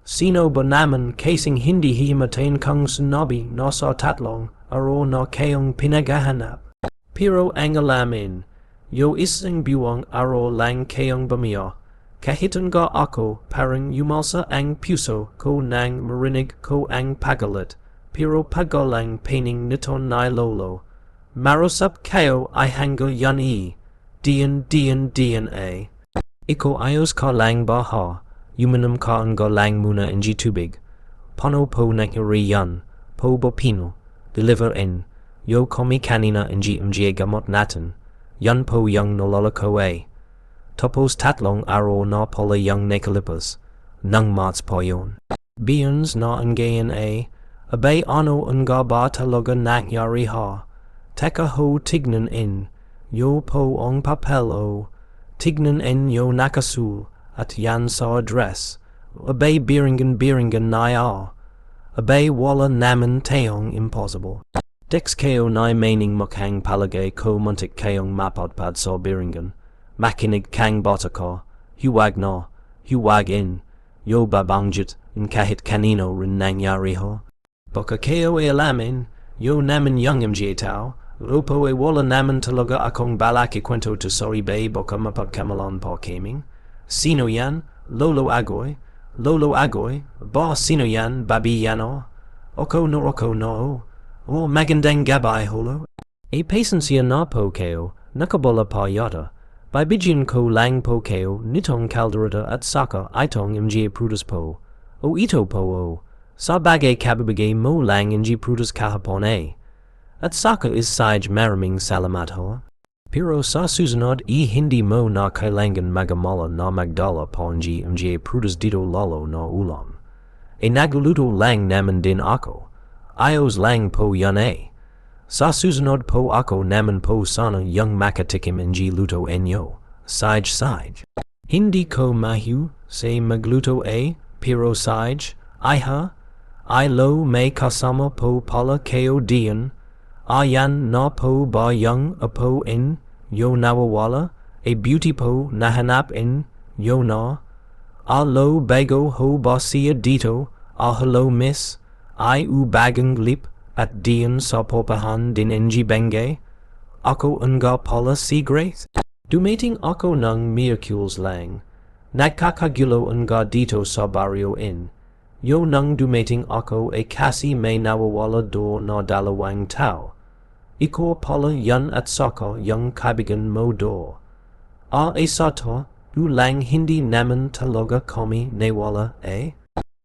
[SPEAKER 1] Sino ba naman kasing hindi hihimatain kang sinabi na sa tatlong araw na kayong pinagahanap? Pero ang alamin, yo isang buwang araw lang kayong bamiya. Kahit nga ako parang yumalsa ang puso ko nang marinig ko ang pagalit. Pero pagalang paning niton ni lolo. Marusap kayo ay hanggang yan diyan Iko ayos ka lang ba ha? Yuminum ka nga lang muna ng tubig. Pano po nangyari yan? Po ba pino? Deliver in. Yo kami kanina ng mga gamot natin. Yan po yung nalala ko Tapos tatlong araw na pala yung nakalipas. Nang mats po yun. Biyans na ang gayan abay ano nga ba talaga nangyari ha? Teka ho tignan in. Yo po ang papel tignan in yo nakasul at yan sa address. Abay biringan na Abay wala naman tayong impossible. Dex kayo na meaning mukhang palagay ko muntik kayong mapodpad sa biringan. Makinig kang bata ko. Huwag in. Yo babangjit in kahit kanino rin nangyari ho. Baka kayo alamin, yo naman yung mga tao, Rupo e wala naman talaga akong balak ikwento to sorry bay baka mapagkamalan pa kaming. Sino yan? Lolo Agoy? Lolo Agoy? Ba sino yan? Babi yano? Oko no. O magandang gabay holo. E patience na po keo, nakabola pa yata. By Bijian ko lang po keo, nitong kalderata at saka itong mga prudus po. O ito po o. Sa bagay kabibigay mo lang ng prudus kahapon e. At saka is saj maraming salamat ho. Pero sa susunod hindi mo na kailangan magamala na magdala pa ng mga prudus dito lalo na ulam. E nagluluto lang naman din ako. Ayos lang po yan e. Sa susunod po ako naman po sana yung makatikim ng luto enyo. Saj. Hindi ko mahiu say magluto e, pero saj, iha, ilo may kasama po pala keo diyan. Ayan na po ba yung apo in, yo nawawala, a beauty po nahanap in, yo na. Alo bago ho ba siya dito, hello miss, ay bagang lip, at diyan sa popahan din ng bengay. Ako nga pala si Grace. Dumating ako ng miracles lang. Nagkakagulo nga dito sa baryo in. Yo nang dumating ako kasi may nawawala do na dalawang tao. Iko pala yan at saka yung kaibigan mo do. Isa to, lang hindi naman talaga kami nawala eh?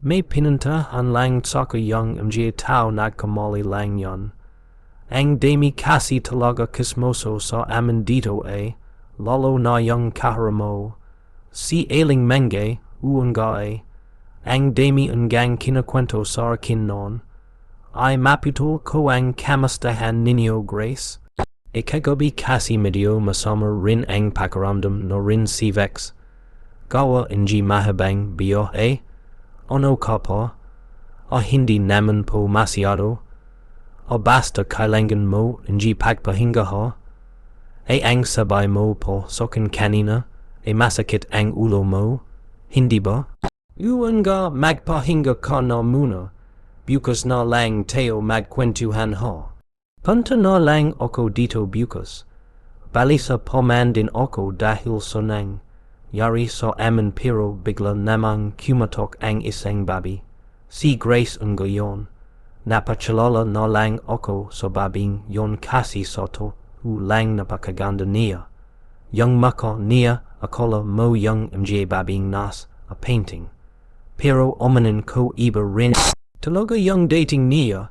[SPEAKER 1] May pinuntahan lang saka yung mga tao nagkamali lang yon. Ang dami kasi talaga kismoso sa amin dito eh, lalo na yung kaharamo. Si Aling Menge, nga eh. Ang dami ungang kinakwento sa akin noon. Ay maputol ko ang kamastahan ninyo, Grace. Kagabi kasi medyo masama rin ang pakiramdam no rin si Vex. Gawa ng mahabang biyo eh. Ano ka pa? Hindi naman po masyado. Basta kailangan mo ng pagpahinga ha. Ang sabay mo po sokan kanina, masakit ang ulo mo. Hindi ba? Nga magpahinga ka na muna. Bukas na lang tayo magkwentuhan ha. Punta na lang ako dito bukas. Balisa paman din ako dahil sa nang. Yari sa amin pero bigla namang kumatok ang isang babi. Si Grace nga yon. Napachalala na lang ako sa babing yon kasi sa to lang napakaganda niya. Yung maka niya akala mo yung mga babing nas a painting. Pero omanin ko iba rin. Talaga yung dating niya,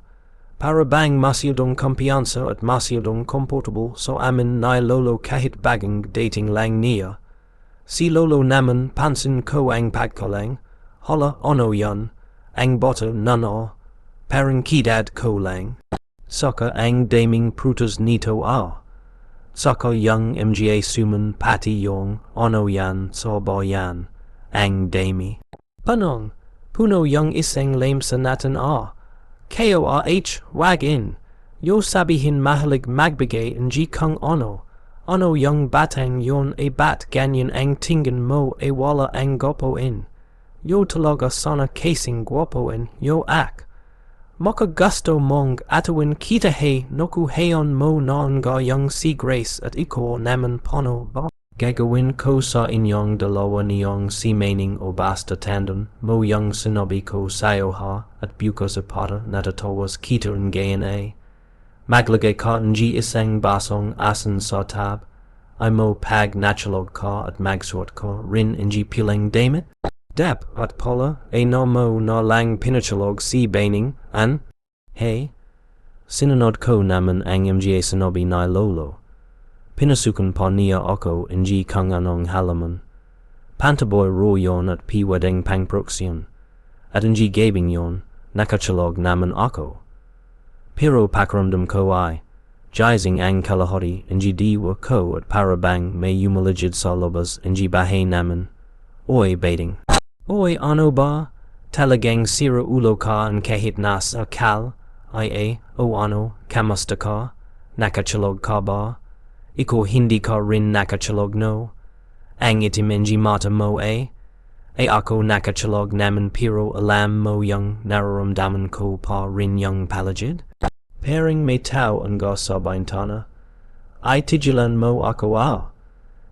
[SPEAKER 1] para bang masyadong kumpiyansa at masyadong comfortable so amin na lolo kahit bagang dating lang niya. Si lolo naman pansin ko ang pagkalang, hala ano yan, ang bota nana, parang kidad ko lang. Saka ang daming prutas nito Saka yung mga suman pati yung ano yan sa bayan, ang dami. Panong, puno yung isang lame sa natin Keo wag in. Yo sabihin mahalig magbigay ng kung ano. Ano yung batang yon bat ganyan ang tingin mo wala ang gopo in. Yo talaga sana casing guapo in yo ak. Maka gusto mong atawin kita noku heon mo na nga yung si Grace at iko naman pano ba? Gagawin ko sa inyong dalawa niyong si Manning o basta tandem mo yung sinabi ko sayo ha at bukas apata natatawas kita ng gayan Maglagay ka ng isang basong asan sa tab ay mo pag nachalog ka at magsuot ka rin ng pilang damit. Dap at pala no mo na lang pinachalog si Manning an? Hey, sinunod ko naman ang mga sinabi na lolo. Pinasukan pa niya ako ng kung anong halaman. Pantaboy ro yon at piwadeng pangproksyon. At ng gabing yon, nakachalog naman ako. Pero pakiramdam ko ay, jizing ang kalahari ng diwa ko at parabang may yumaligid sa lobas ng bahay naman. Oy baiting. Oy ano ba? Talagang sira ulo ka ang kahit nas kal? Ay o ano, kamusta ka? Nakachalog ka ba? Iko hindi ka rin nakachalog no? Ang itim ng mata mo ako nakachalog naman pero alam mo yung nararamdaman ko pa rin yung palagid? Pairing me tau nga sa baintana. I tigilan mo ako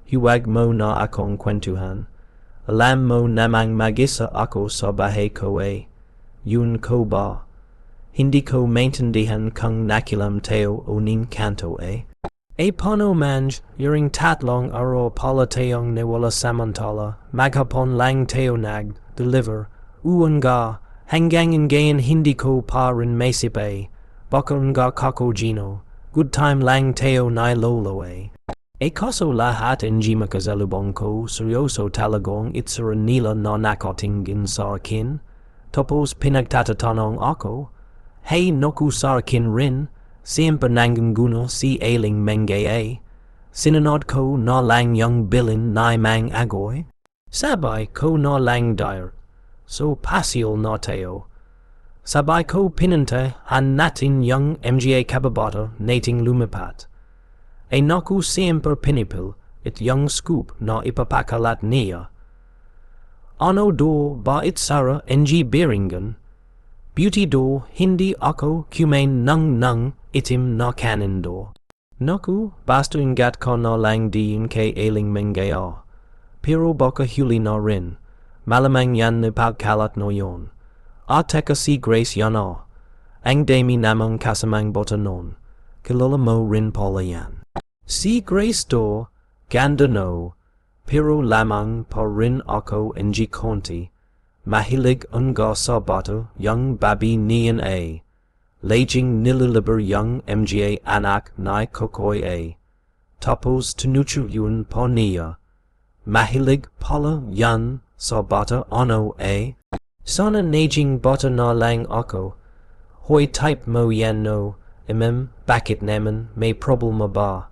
[SPEAKER 1] Huwag mo na akong kwentuhan. Alam mo namang magisa ako sa bahay ko Yun ko ba? Hindi ko maintindihan kung nakilam tayo o ning kanto Paano manj, yuring tatlong araw pala tayong nawala samantala, maghapon lang tayo deliver, uanga, hanggang ngayon hindi ko pa rin maisip baka nga kako Gino, good time lang tayo na lolo kaso lahat ng makazalubong ko, seryoso talagong itsaran nila na nakatingin sa akin, tapos pinagtatatanong ako, hey noku sa akin rin, siyempre nangunguno si Aling Mengay sinunod ko na lang yung bilin na mang agoy. Sabay ko na lang dire, so pasyal na tayo. Sabay ko pinante natin yung mga kababata nating lumipat. Naku siyempre pinipil it yung scoop na ipapakalat niya. Ano do ba itsara ng biringan? Beauty do hindi ako kumain nang itim na kanin do. Naku, basta ingat ko na lang diin kay Aling Mengay Pero baka huli na rin. Malamang yan nipagkalat no yon. Teka si Grace yan Ang dami namang kasamang bota non. Kilala mo rin pala yan. Si Grace do, ganda no. Pero lamang pa rin ako ng konti. Mahilig nga sa bata yung babi niyan Laging nililiber yung mga anak na kokoy Tapos tinutur yun pa niya. Mahilig pala yan sa bata ano Sana naging bata na lang ako. Hoy type mo yan no. Bakit naman may problema ba?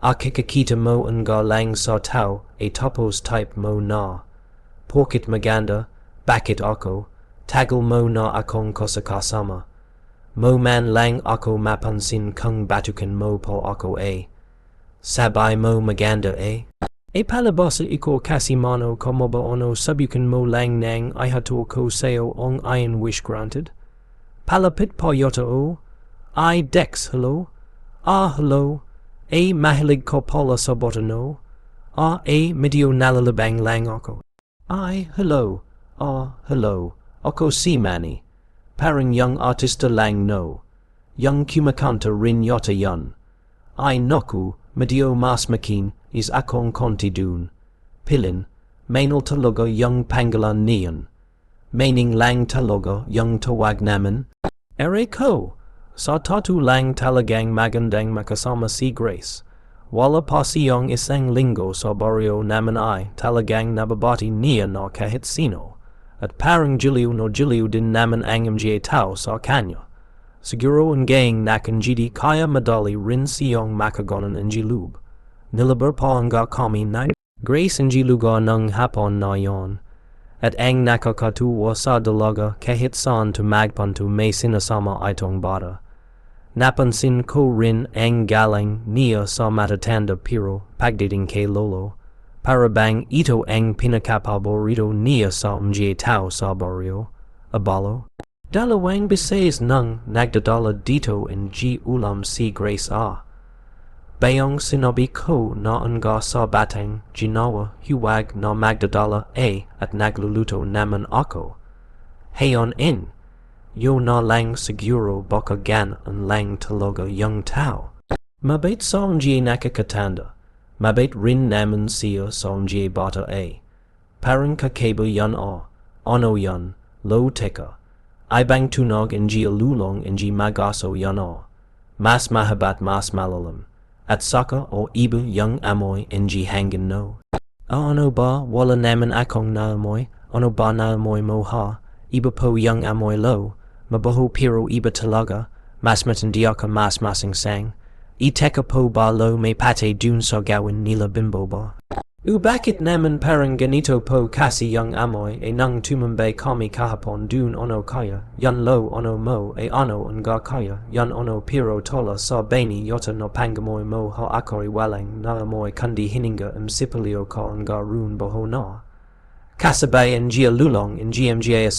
[SPEAKER 1] Kikakita mo nga lang sa tao tapos type mo na. Porkit maganda, bakit ako, tagal mo na akong kasama. Mo man lang ako mapansin kung batukan mo po ako Sabay mo maganda palabasa iko kasi mano como ba ono sabukan mo lang nang ihato ko sayo ong iron wish granted? Palapit pa yota Dex hello? Hello? Mahilig ko pala sa botano? Medyo nalalabang lang ako. Hello? Hello. Ako si Manny. Parang young artista lang no. Young kumakanta rin yota yun. Naku, medyo mas makin is akong konti dun. Pilin, mainal talaga yung pangalan niyan. Meaning lang talaga yung tawag namin. Ko, sa tatu lang talagang magandang makasama si Grace. Wala pa siyang isang linggo sa baryo namin talagang nababati niya na kahit sino. At parang giliw din naman ang mga tao sa kanya. Siguro ang gang nakangidi kaya madali rin siyang makagonan ng loob. Nilabar pa nga kami na Grace ang lugar ng hapon na yon. At ang nakakatuwa sa dalaga kahit saan tumagpanto may sinasama itong bata. Napansin ko rin ang galang niya sa matatanda pero pagdating kay Lolo. Para bang ito ang pinakapaborito niya sa mga tao sa baryo. Abalo. Dalawang beses nang nagdadala dito ng ulam si Grace Bayong sinabi ko na nga sa batang ginawa huwag na magdadala at nagluluto naman ako. Hayon yo na lang siguro baka ganon lang talaga yung tao. Mabait sa mga nakakatanda. Mabait rin naman siya sa mga bata Parang kakaiba yan Ano yan, lo teka. Ibang tunog ng alulong ng magaso yan Mas mahabat mas malalim. At saka iba yung amoy ng hangin no. Ano ba, wala naman akong naamoy. Ano ba naamoy mo Iba po yung amoy lo. Mabaho pero iba talaga. Mas matindi ako mas masing sang. Iteka po ba lo may pate dun sa gawin nila bimbo ba? Bakit naman parang ganito po kasi yung amoy nang tumambay kami kahapon dun ono kaya, yan lo ono mo ano nga kaya, yan ono pero tola sa bani yota no pangamoy mo ako'y walang na amoy kundi hininga sipilyo ko nga run boho na. Kasabay ang lulong ng mga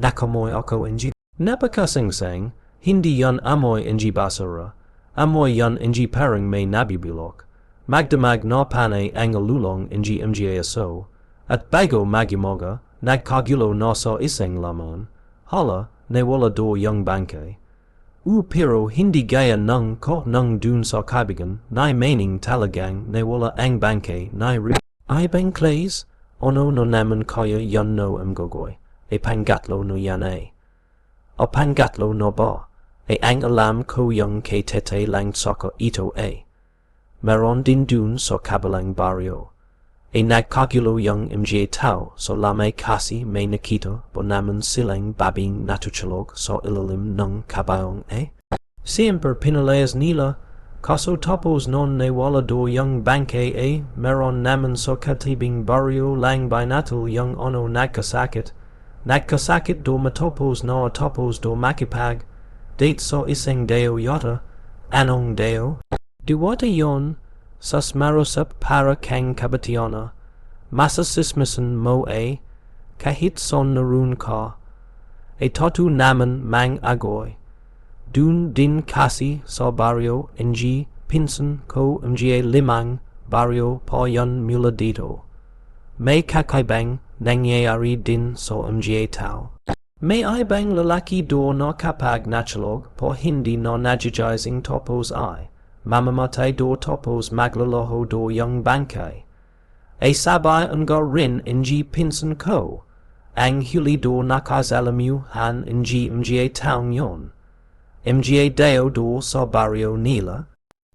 [SPEAKER 1] nakamoy ako ng Napakasing sang, Hindi yun amoy inji basura, amoy yun inji parang may nabibulok, magdamag no pane angalulong inji mga aso, at bago magimoga, nagkagulo no so iseng lamon, hala, ne wala do yung bangke. Pero hindi gaya nung ko nung dun sa kaibigan, nai meaning talagang ne wala ang bangke nai ri. Ay bang clays, ono no naman kaya yun no mgogoy, e pangatlo no yan e. O pangatlo no ba, e ang alam ko yung ke tete lang soko ito e. Meron din dun sa kabilang baryo. E nagkagulo yung mga tao so lamay kasi may nakita bo naman silang babing natutulog sa ilalim ng kabayong e. Siyempre pinalayas nila, kaso tapos non ne wala do yung bangke e, meron naman sa katibing baryo lang binatul yung ono nagkasakit. Nagkasakit do matapos na tapos do makipag, date sa isang deo yata, anong deo? Diwata yon, sas marusap para kang kabationa, masasismisan mo e, kahit son narun ka, e tatu naman mang agoy. Dun din kasi sa baryo ng pinsan ko mga limang baryo pa yon mula dito. May kakaibang nangyayari din sa mga tao. May ibang lalaki do na kapag natulog pa hindi na najijizing tapos ay mamamatay do tapos maglalaho do yung bangkay. E sabay nga rin ng pinsan ko, ang huli do nakasalamuhan ng mga taong yon. Mga deo do sa baryo nila.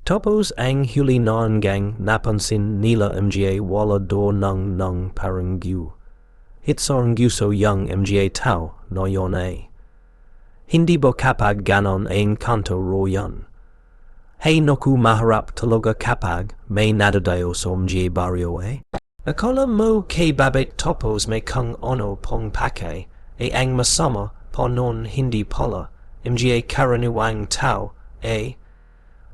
[SPEAKER 1] Tapos ang huli na hanggang napansin nila mga wala do ng paranggu. Hitsong guso yung mga tao na yon e. Hindi ba kapag ganon ang kanto ro yon? Hey naku maharap talaga kapag may nadadayo sa mga baryo e. Akala mo kay babet tapos may kung ono pong pake e ang masama pa non hindi pala mga karaniwang tao e.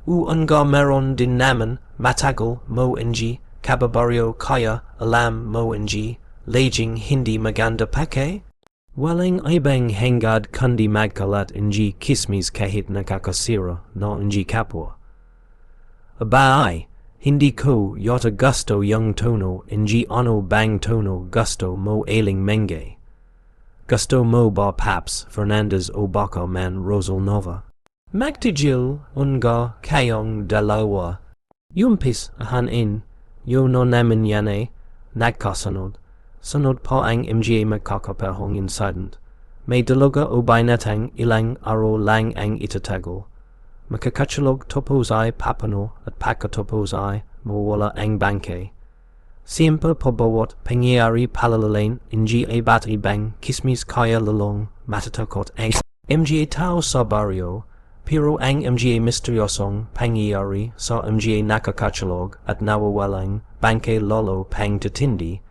[SPEAKER 1] Nga meron din naman matagal mo ng kababaryo kaya alam mo ng laging hindi maganda pake? Walang ibang hangad kundi magkalat ng kismis kahit nakakasira na ng kapwa. Abay, hindi ko yata gusto yung tono ng ano bang tono gusto mo ailing menge. Gusto mo ba Paps Fernandez o baka man Rosal Nova? Magtijil nga kayong dalawa. Yumpis hanin, yo no naman yan e, nagkasunod. Sunod pa ang mga magkakapahong incident. May dalaga o bainatang ilang araw lang ang itatagal. Makakatulog tapos ay papano at pakatapos ay mawala ang bangke. Siyempre pa bawat pangyayari palalalain ng iba't ibang kismis kaya lalong matatakot ang mga tao sa baryo, pero ang mga misteryosong pangyayari sa mga nakakatulog at nawawalang bangke lalo pang tatindi,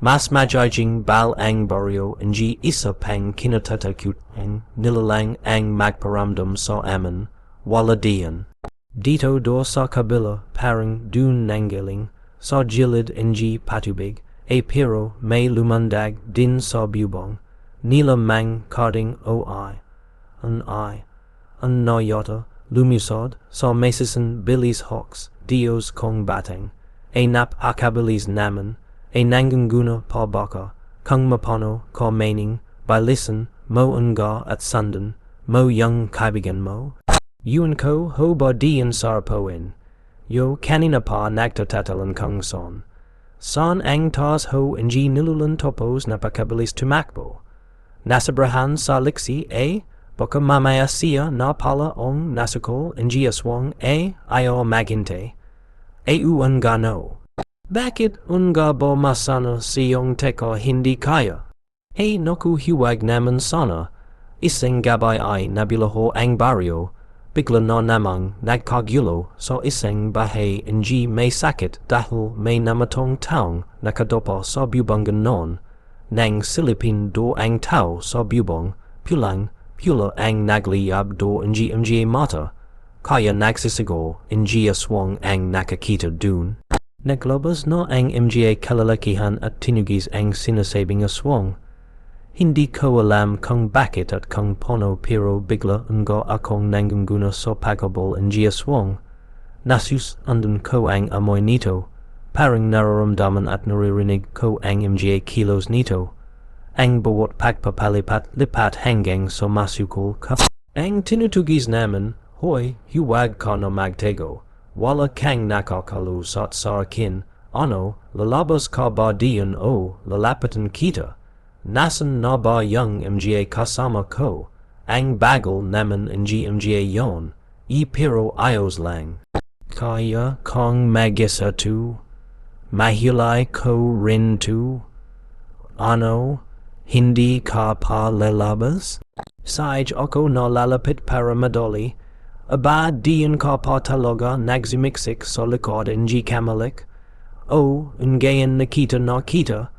[SPEAKER 1] mas majajing bal ang baryo ng isa pang kinatatakot ang nilalang ang magparamdam sa amin, wala diyan. Dito do sa kabila parang dun nanggaling, sa gilid ng patubig, e pero may lumandag din sa bubong, nila mang karding o ay, an yata, lumusod, sa mesisan bilis hawks, dios kong batang, e nap akabilis naman, e nanganguna pa baka, kung mapano ka meaning, by listen, mo nga at sundan, mo yung kaibigan mo. Yun ko ho ba diyan sarpoin, yo kanina pa nagtatatalan kung son. Son ang tas ho ng nilulan topos na pakabilis tumakbo. Nasabrahan sa liksi baka mamaya siya na pala ong nasakol ng aswang ayaw maginte. Nga no. Bakit nga ba masana siyong teka hindi kaya? Naku hiwag naman sana. Isang gabay ay nabilaho ang baryo. Bigla na namang nagkagulo sa isang bahay ng may sakit dahil may namatong taong nakadopa sa bubangan noon. Nang silipin do ang tao sa bubong, pula ang nagliyab do ng mga mata. Kaya nagsisigaw ng aswang ang nakakita dun. Naglabas na ang mga kalalakihan at tinugis ang sinasabing aswang. Hindi ko alam kung bakit at kung pono pero bigla nga akong nangunguna sa paghabol ng Aswang. Nasus andun ko ang amoy nito. Parang nararamdaman at naririnig ko ang mga kilos nito. Ang bawat pagpapalipat-lipat hanggang sa masukol ka. Ang tinutugis naman, hoy, huwag ka na magtego. Wala kang nakakalu sa akin. Ano, lalabas ka ba diyan o lalapatan kita? Nasan na ba yung mga kasama ko? Ang bagal naman ng mga yon. Pero ayos lang. Kaya kong mag-isa tu. Mahilay ko rin tu. Ano, hindi ka pa lalabas? Saj ako na lalapit para madali. Aba diyan ka pa talaga nagsumiksik sa likod ng kamalik. O, ngayon nakita na kita.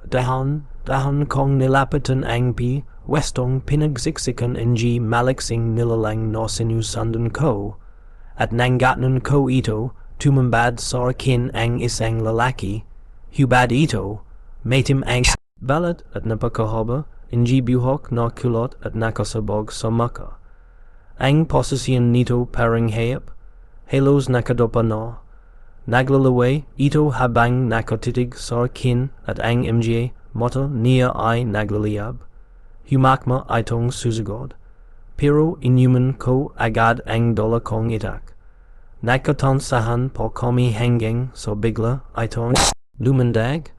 [SPEAKER 1] Dahan kong nilapatan ang westong pinagsiksikan ng malaksing nilalang na sinusundan ko. At nanggatnan ko ito, tumambad sa akin ang isang lalaki. Hubad ito, maitim ang balat at napakahaba, ng buhok na kulot at nakasabog sa maka. Ang posisyon nito parang hayop, halos nakadopa na. Naglalaway ito habang nakatitig sa akin at ang mga mata niya ay naglaliyab. Humakma itong susugod. Pero inuman ko agad ang dala kong itak. Nagkatansahan po kami hanggang sa bigla itong lumandag.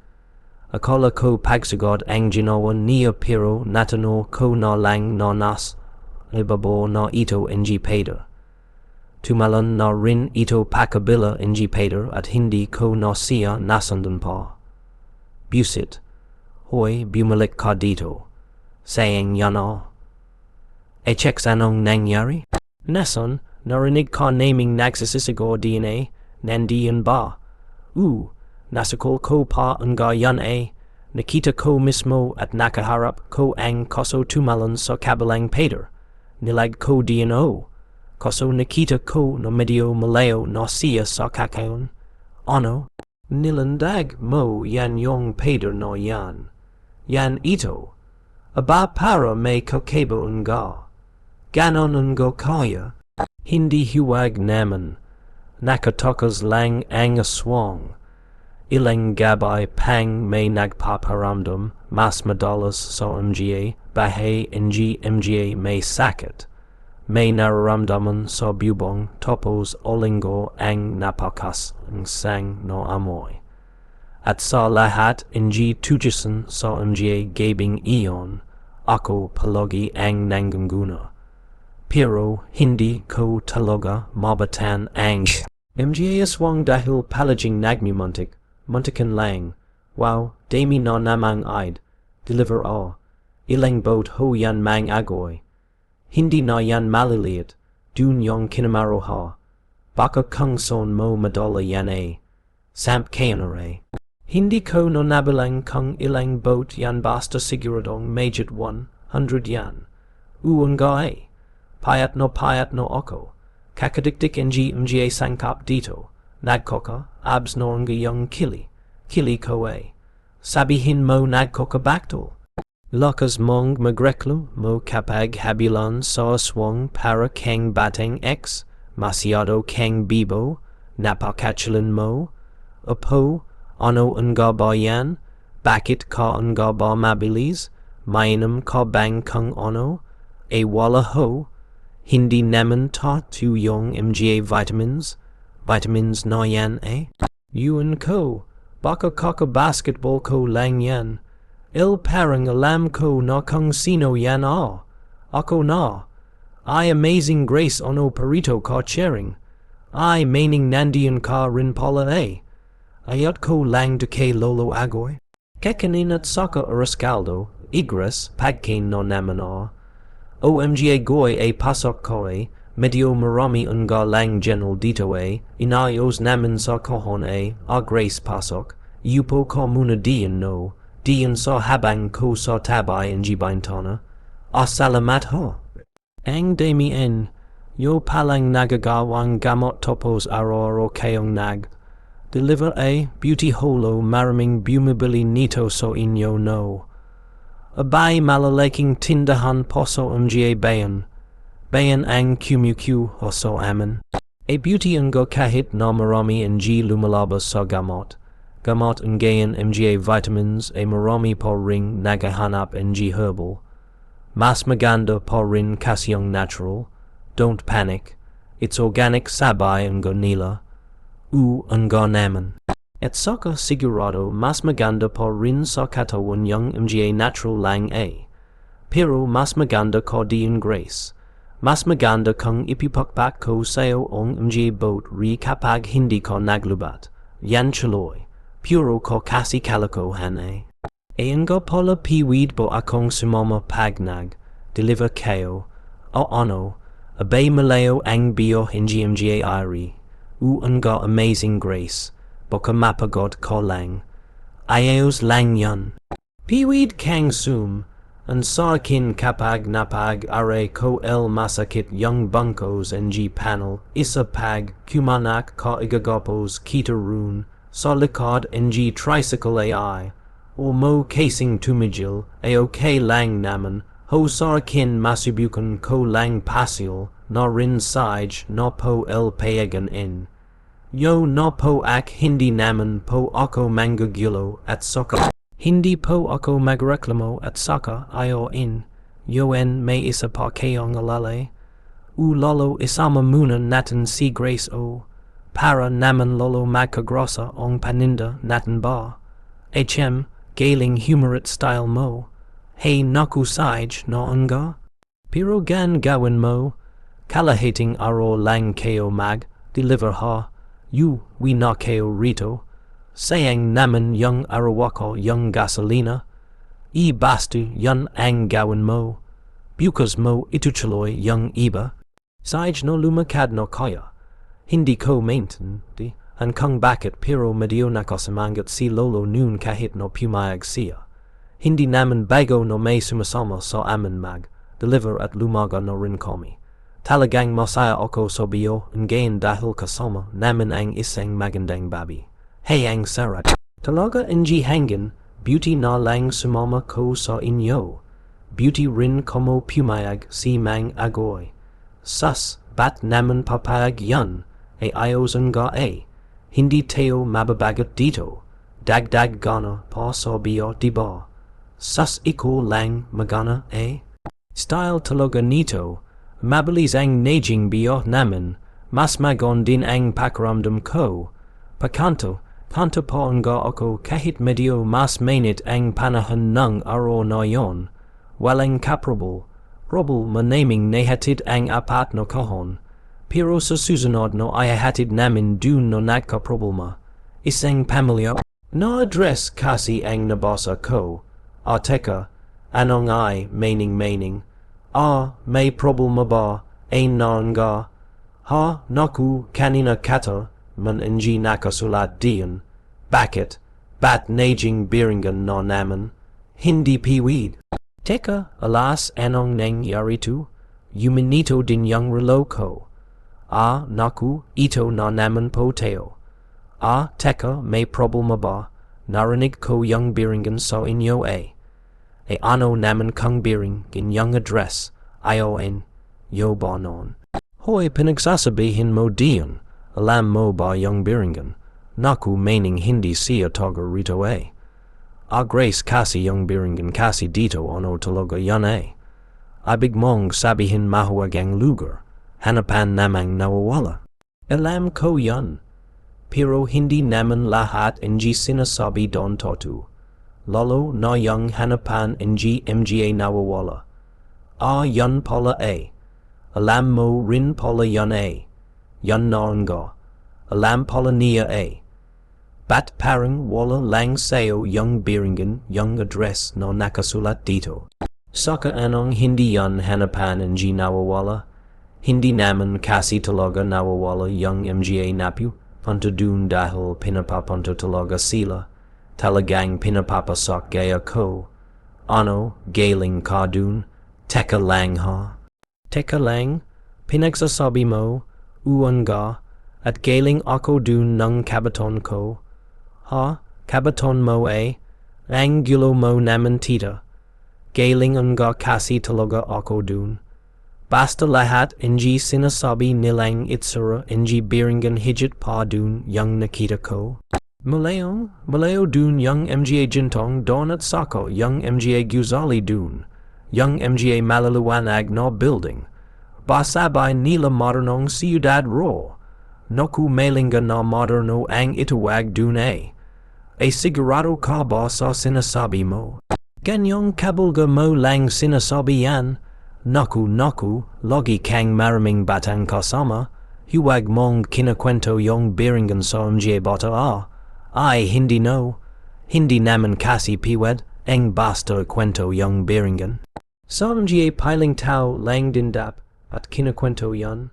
[SPEAKER 1] Akala ko pagsugod ang ginawa niya pero natano ko na lang na nas ibabo na ito ng pader. Tumalan na rin ito pakabila ng pader at hindi ko na siya nasundan pa. Busit, hoy bumalik ka dito. Sayang yan o. Checks anong nangyari? Nason, narinig ka naming nagsasisigaw DNA, nandiyan ba? Nasakol ko pa nga yan nakita ko mismo at nakaharap ko ang kaso tumalan sa kabilang pader. Nilag ko diyan o. Kaso nakita ko na medyo malayo na siya sa kakayon. Ano? Nilandag mo yan yung pader na yan. Yan ito. Aba para may kakebo nga. Ganon nga kaya. Hindi huwag naman. Nakatakas lang ang aswang. Ilang gabay pang may nagpaparamdam, mas madalas sa mga bahay mga may sakit. May nararamdaman sa bubong tapos olinggo ang napakas ng sang no amoy. At sa lahat ng tujusan sa mga gabing iyon, ako palagi ang nangunguna. Pero hindi ko talaga mabatan ang mga aswang dahil palaging nagmimuntik. Muntikan lang. Wow, dami na namang id. Deliver o. Ilang boat ho yan mang agoy. Hindi na yan maliliit. Dun yung kinamaro ha. Baka kung son mo madala yan Samp kayanare. Hindi ko no nabilang kung ilang boat yan basta siguradong majit 100 yan. Nga Payat no ako. Kakadikdik mga sangkap dito. Nagkoka, abs no nga yung kili ko Sabihin mo nagkoka baktol. Lakas mong magreklo mo kapag habilan sa aswang para kang batang X, masyado kang bibo, napakachalan mo. Opo, ano nga ba yan? Bakit ka nga ba mabilis? Mainam ka bang kung ano? Wala ho. Hindi naman ta tu yung mga vitamins. Vitamins na yan Yun ko. Baka kaka-basketball ko lang yan. Parang alam ko na kung sino yan Ako na. Ay amazing grace ono parito ka sharing. Ay meaning nandiyan ka rin pala Ayat ko lang de kay lolo agoy. Kekanin at saka orascaldo, igres, pagkain no naman OMG goy pasok ko medyo marami nga lang general dito inayos naman sa kohon grace pasok, yupo ko muna diyan no, diyan sa habang ko sa tabay ng bintana. Salamat ho. Ang dami yo palang nagagawang gamot topos araw-araw kayong deliver beauty holo maraming bumibili nito so inyo no. Abay malalaking tindahan poso mga bayan. Bayan ang kumuku hoso amin. A beauty ngo kahit na marami ng lumalabas sa gamot. Gamot ngayon mga vitamins a marami po ring nagahanap ng herbal. Mas maganda po rin kasyang natural. Don't panic. It's organic sabay ngo nila. Ngo naman. At saka sigurado mas maganda po rin sa katawan yung mga natural lang a. Pero mas maganda ko din grace. Mas maganda kung ipipakpak ko sa'yo ang mga boat ri kapag hindi ko naglubat. Yan chaloy. Puro ko kasi calico han a. Ngo pola piwid bo akong sumama pagnag. Deliver kayo. O ano. Abay malayo ang biyo hindi mga iri. Ngo amazing grace. Boka mapagod ko lang. Ayos lang yun. Piwid kang sum. Ang sarkin kapag napag are ko el masakit yung bunkos ng panel. Isa pag kumanak ka igagopos kita rune. Sa likod ng tricycle ai. O mo casing tumigil ay okay lang naman. Ho sarkin masubukan ko lang pasil. Na rin saj na po el payagan in. Yo no po ak hindi naman po ako mangugulo at saka. Hindi po ako magreklamo at saka ayo in. Yoen may isa pa kayong alale. Lolo isama muna natin si Grace o. Para naman lolo magkagrosa ong paninda natin ba. HM, galing humorit style mo. Hey naku saj na nga. Pero gan gawin mo. Kalahating aro lang kayo mag. Deliver ha. We na kayo rito. Sayang naman yung arawako yung gasolina. Bastu yun ang gawin mo. Bukas mo itutuloy yung iba. Saj no lumakad no kaya. Hindi ko maintain di. Ang kung bakit pero medio nakasamangat si lolo noon kahit no pumayag siya. Hindi naman bago no may sumasama sa amin mag. Deliver at lumaga no rin kami. Talagang masaya ako sa biyo ngayon dahil kasama namin ang isang magandang babi. Hey ang sarat. Talaga ng hangin, beauty na lang sumama ko sa inyo. Beauty rin como pumayag si mang agoy. Sus, bat naman papayag yan, ay ayos nga a. Hindi tayo mababagat dito. Dagdag gana pa sa biyo diba. Sus iko lang magana a. Style talaga nito. Mabilis ang naging biyo namin, mas magon din ang pakiramdam ko. Pakanto po nga ako kahit medyo mas mainit ang panahon ng araw na yon. Walang kaprobol. Probol manaming nahatid ang apat no kahon. Pero sa susunod no ay hatid namin dun no nagka-problema. Isang pamilya. Na address kasi ang nabasa ko. Teka, anong ay meaning. May problema ba? Na nga. Ha, naku, kanina kata, man ng nakasulat diyan. Bakit? Bat naging biringan na naman. Hindi piwid. Teka, alas, anong nangyari tu? Yuminito din yung relo ko. Naku, ito na naman po tayo. Teka, may problema ba? Narinig ko yung biringan sa inyo eh. Ano naman kang biring yung address, ayon, yo ba noon. Hoy, pinagsasabihin mo diyan, alam mo ba yung biringan, naku meaning hindi siya taga rito eh. Grace kasi yung biringan kasi dito ano talaga yan eh. Abig mong sabihin mahuwag ang lugar, hanapan namang nawawala. Alam ko yan, pero hindi naman lahat ng sinasabi doon totu. Lolo na yung hanapan ng mga nawawala. Yan pala eh. Alam mo rin pala yan eh. Yan na nga. Alam pala niya eh. Bat parang wala lang sa'yo yung biringan yung address na nakasulat dito. Saka anong hindi yan hanapan ng nawawala? Hindi naman kasi talaga nawawala yung mga napyo. Punta dun dahil pinapapunta talaga sila. Talagang pinapapasak gaya ko. Ano, galing ka dun? Teka lang ha? Teka lang? Pinagsasabi mo, nga, at galing ako dun ng kabaton ko. Ha? Kabaton mo eh? Ang gulo mo naman tita. Galing unga kasi talaga ako dun. Basta lahat NG sinasabi nilang itsura NG biringan higit pa dun yung nakita ko. Malayo dun yung mga gintong doon at sako yung mga guzali dun. Yung mga maluluwanag na building. Basabay nila modernong ciudad raw. Naku malinga na moderno ang ituwag dun eh. Sigurado ka ba sa sinasabi mo? Ganyong kabulga mo lang sinasabi yan. Naku, lagi kang maraming batang kasama. Huwag mong kinakwento yung biringan sa mga bata Ay, hindi no. Hindi naman kasi piwed, ang basta kwento yung biringan. Sa mga piling tao lang dindap at kinakwento yan.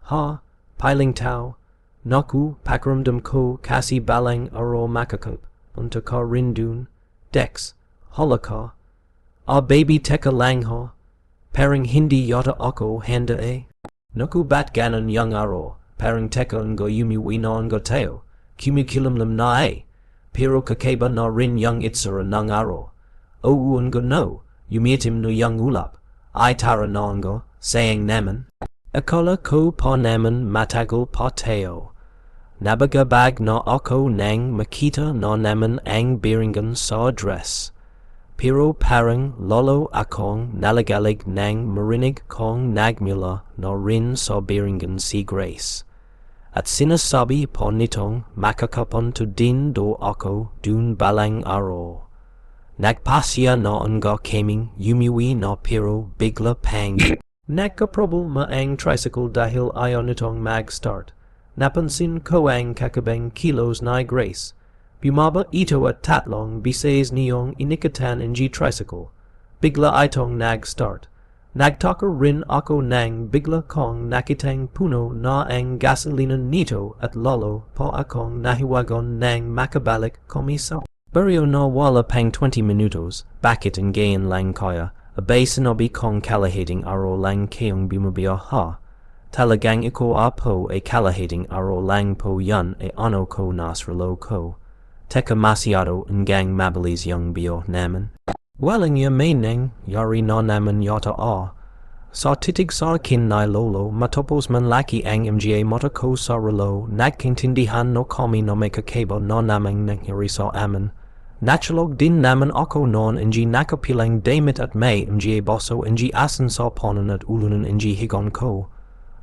[SPEAKER 1] Ha, piling tao. Naku, pakiramdam ko kasi balang aro makakap. Unta ka rindun. Dex, hala ka. Baby teka lang ha. Parang hindi yata ako handa eh. Naku bat ganon yung aro. Parang teka ngo yumiwi na ngo teo. Kumikilamlam na eh. Pero kakeba na rin yung itsura ng aro. Oo ngo no. Yumitim no yung ulap. Ay tara na ngo. Sayang naman. Akala ko pa naman matagal pa TAO. Nabagabag na ako nang makita na naman ang biringan sa address. Pero parang lolo akong nalagalig nang marinig kong nagmula na rin sa biringan si Grace. At sinasabi po nitong makakapunto din do ako dun balang araw. Nagpasya na nga kaming yumiwi na pero bigla pang. Nagka-problema ang tricycle dahil ayaw nitong mag-start. Napansin ko ang kakabang kilos na Grace. Bumaba ito at tatlong bises niyong inikatan ng tricycle. Bigla itong nag-start. Nagtaka rin ako nang bigla kong nakitang puno na ang gasolina nito at lalo pa akong nahiwagon nang makabalik komisa. Baryo na wala pang 20 minutos, bakit ang gayan lang kaya, abay sinabi kong kalahating araw lang kayong bumabaya ha. Talagang iko po kalahating araw lang po yan ano ko nasralo ko. Teka masyado hanggang mabilis yung biyo naman. Walang yamenang yari na naman yata Sa titig sa akin na lolo matapos manlaki ang mga mata ko sa relo nagkintindihan no kami na may kakeba na namang nangyari sa amin. Naturalog din naman ako noon ng nakapilang damit at may mga baso ng asan sa ponan at ulunan ng higon ko.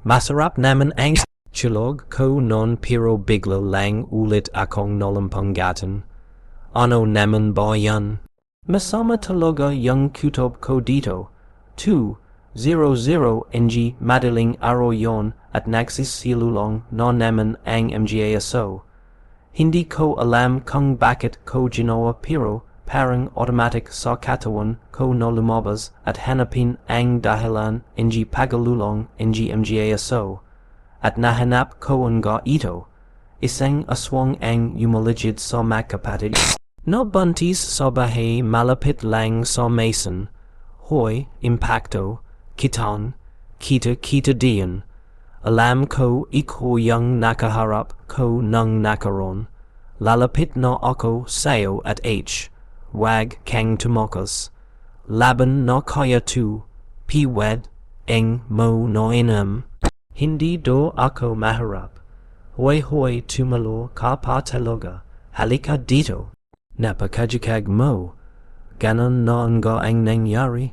[SPEAKER 1] Masarap naman ang chilog ko non pero bigla lang ulit akong nalampangatan. Ano naman ba yan? Masama talaga yung kutob ko dito. 200 ng madaling araw yon at nagsisilulong na naman ang mga aso. Hindi ko alam kung bakit ko ginawa pero parang automatic sa katawan ko na lumabas at hanapin ang dahilan ng pagalulong ng mga aso. At nahanap ko nga ito, isang aswang ang yumaligid sa magkapatid. No buntis sa bahay malapit lang sa mason. Hoy, impacto, kita diyan. Alam ko ikaw yung nakaharap ko ng nakaroon. Lalapit na ako sa'yo at H. Wag kang tumakas. Laban na kaya tu, piwed, eng mo no inam. Hindi do ako maharap. Hoy tumalo ka pa talaga. Halika dito. Napakajikag mo. Ganon na nga ang nangyari.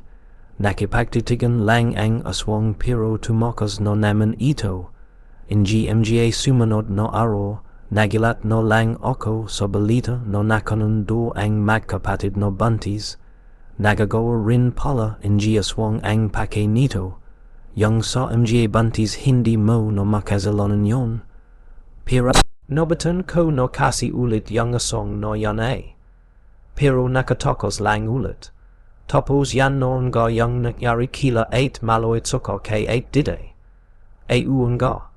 [SPEAKER 1] Nakipagtitigan lang ang aswang pero tumakas na naman ito. Mga sumunod na araw, nagilat na lang ako sa balita na nakanundo ang magkapatid na buntis. Nagagawa rin pala mga aswang ang pake nito. Yung sa mga buntis hindi mo na makasalanan yon. Pero nobatan ko na kasi ulit yung asong na yan Pero nakatakos lang ulit. Tapos yan noon nga yung nangyari kila 8 maloit suka kay 8 dide. Uwan nga.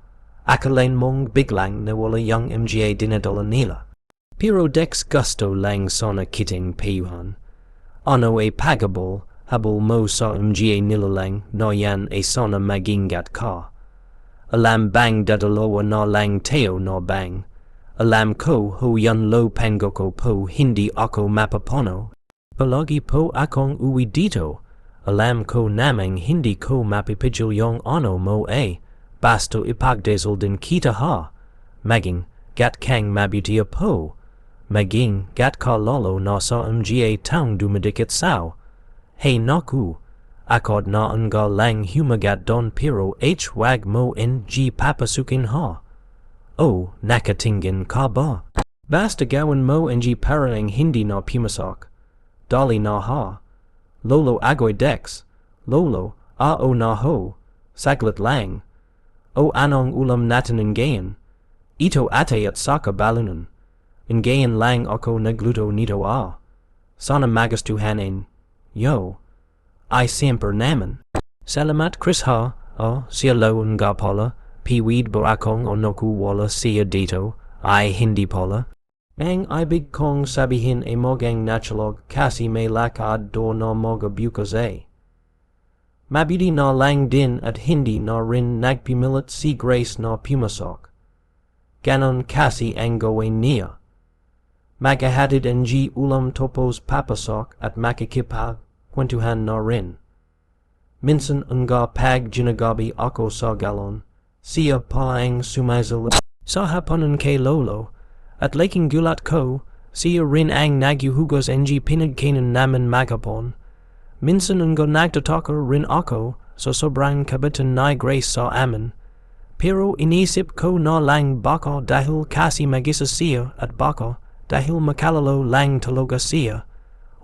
[SPEAKER 1] Akalain mong biglang nawala yung mga dinadala nila. Pero dex gusto lang sana kiting payuhan. Ano pagable. Habol mo sa mga nilalang na yan sana magingat ka. Alam bang dadalawa na lang TAO na bang. Alam ko yan lo pangoko po hindi ako mapapono. Palagi po akong uwi dito, alam ko namang hindi ko mapipigil yung ano mo basto ipagdasal din kita ha, maging gat kang mabuti po, maging gat ka lolo na sa mga taong dumadikit sao. Hey naku, akod na nga lang humagat don pero wag mo ng papasukin ha. O, nakatingin ka ba? Basta gawin mo ng parang hindi na pumasok. Dali na ha. Lolo agoy dex. Lolo, o na ho. Saglit lang. O anong ulam natin ngayon? Ito ate at saka balunan. Ngayon lang ako nagluto nito Sana magustuhanin. Yo. Ay semper naman. Salamat Chris ha. Siya lo nga pala. Piwid ba akong onoku wala siya dito. Ay hindi pala. Ang ibig kong sabihin mogang nachalog kasi may lakad do na moga bukas Mabuti na lang din at hindi na rin nagpimilit si Grace na pumasok. Ganon kasi ang gawin niya. Magahatid ng ulam topos papasok at makikipag kwentuhan na rin. Minsan nga pag ginagabi ako sa galon, siya pa ang sumaisal sa hapunan kay Lolo, at laking gulat ko, siya rin ang nagyuhugos ng pinagkainan namin magapon. Minsan nga nagtataka rin ako sa sobrang kabitan ni Grace sa amin. Pero inisip ko na lang baka dahil kasi mag-isa siya at baka dahil makalalo lang talaga siya.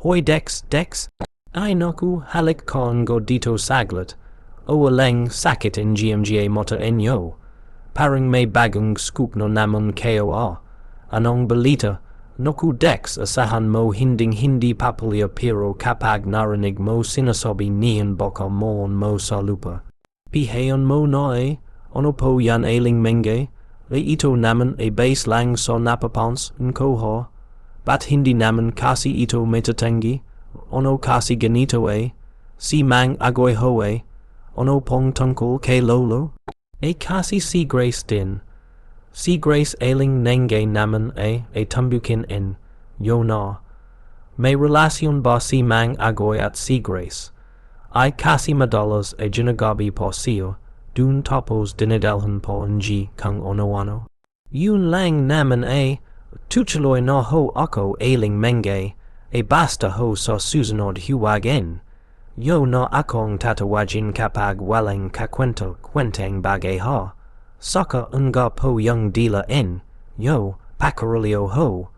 [SPEAKER 1] Hoy Dex. Ay naku, halik ka nga dito saglit. O walang sakit ng GMGA mata inyo. Parang may bagong scoop no naman kayo Anong balita? Naku Dex, asahan mo hindi papalya pero kapag narinig mo sinasabi niyan baka mo sa lupa. Pihayon mo na ano po yan aling menge? Ito naman base lang sa napapans ko ha. Bat hindi naman kasi ito metatangi? Ano kasi ganito Si mang agoy ho Ano pong tungkol kay Lolo? Kasi si Grace din. Si Grace ailing nenge naman tambukin yo na. May relasyon ba si mang agoy at si Grace? Ay kasi madalas ginagabi po siya, dun tapos dinadalhan po ng kang ono-ano. Yun lang naman tutuloy na ho ako ailing menge, basta ho sa susunod huwagin. Yo na akong tatawagin kapag walang kwentang bagay ha. Saka nga po yung dila yo, pakarulio ho.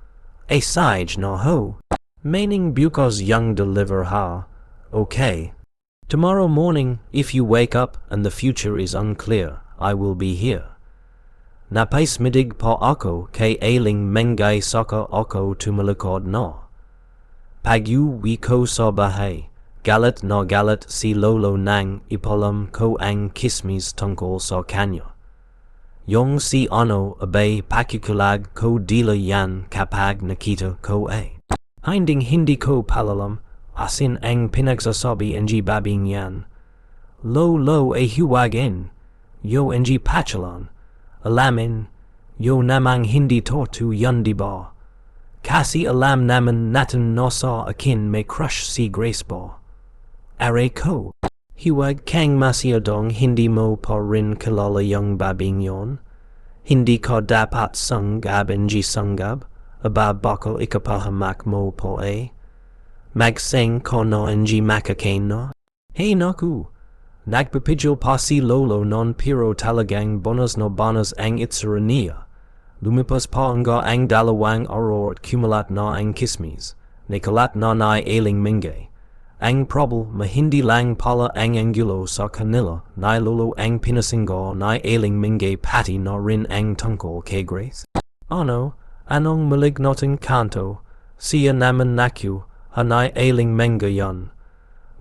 [SPEAKER 1] Sage na ho. Meaning because young deliver ha. Okay. Tomorrow morning, if you wake up and the future is unclear, I will be here. Napais midig pa ako kay ailing mengay saka ako tumalikod na. Pagyu wiko sa bahay, galit na galit si Lolo nang ipalam ko ang kismis tungkol sa kanya. Yung si ano pakikulag ko dila yan kapag nakita ko hindi ko palalam, asin ang pinagsasabi ng babing yan. Lo huwagin, yo ng pachalan, alamin, yo namang hindi tortu yan diba. Kasi alam naman natin nasa akin may crush si Grace ba. Are ko. Huwag kang masyadong hindi mo pa rin kilala yung babing yon. Hindi ka dapat sanggab ng sanggab, baka ikapahamak mo po Magsing ka na ng makakain na. Hey naku, nagpapidyo pa si Lolo non pero talagang bonas na banas ang itsura niya. Lumipas pa nga ang dalawang araw at kumulat na ang kismis, nikalat na ailing mingay. Ang problema hindi lang pala ang angulo sa kanila na Lolo ang pinasinggo na ailing mingay pati na rin ang tungkol kay Grace. Ano, anong malignoting kanto, siya naman nakyu, hanay ailing menga yan.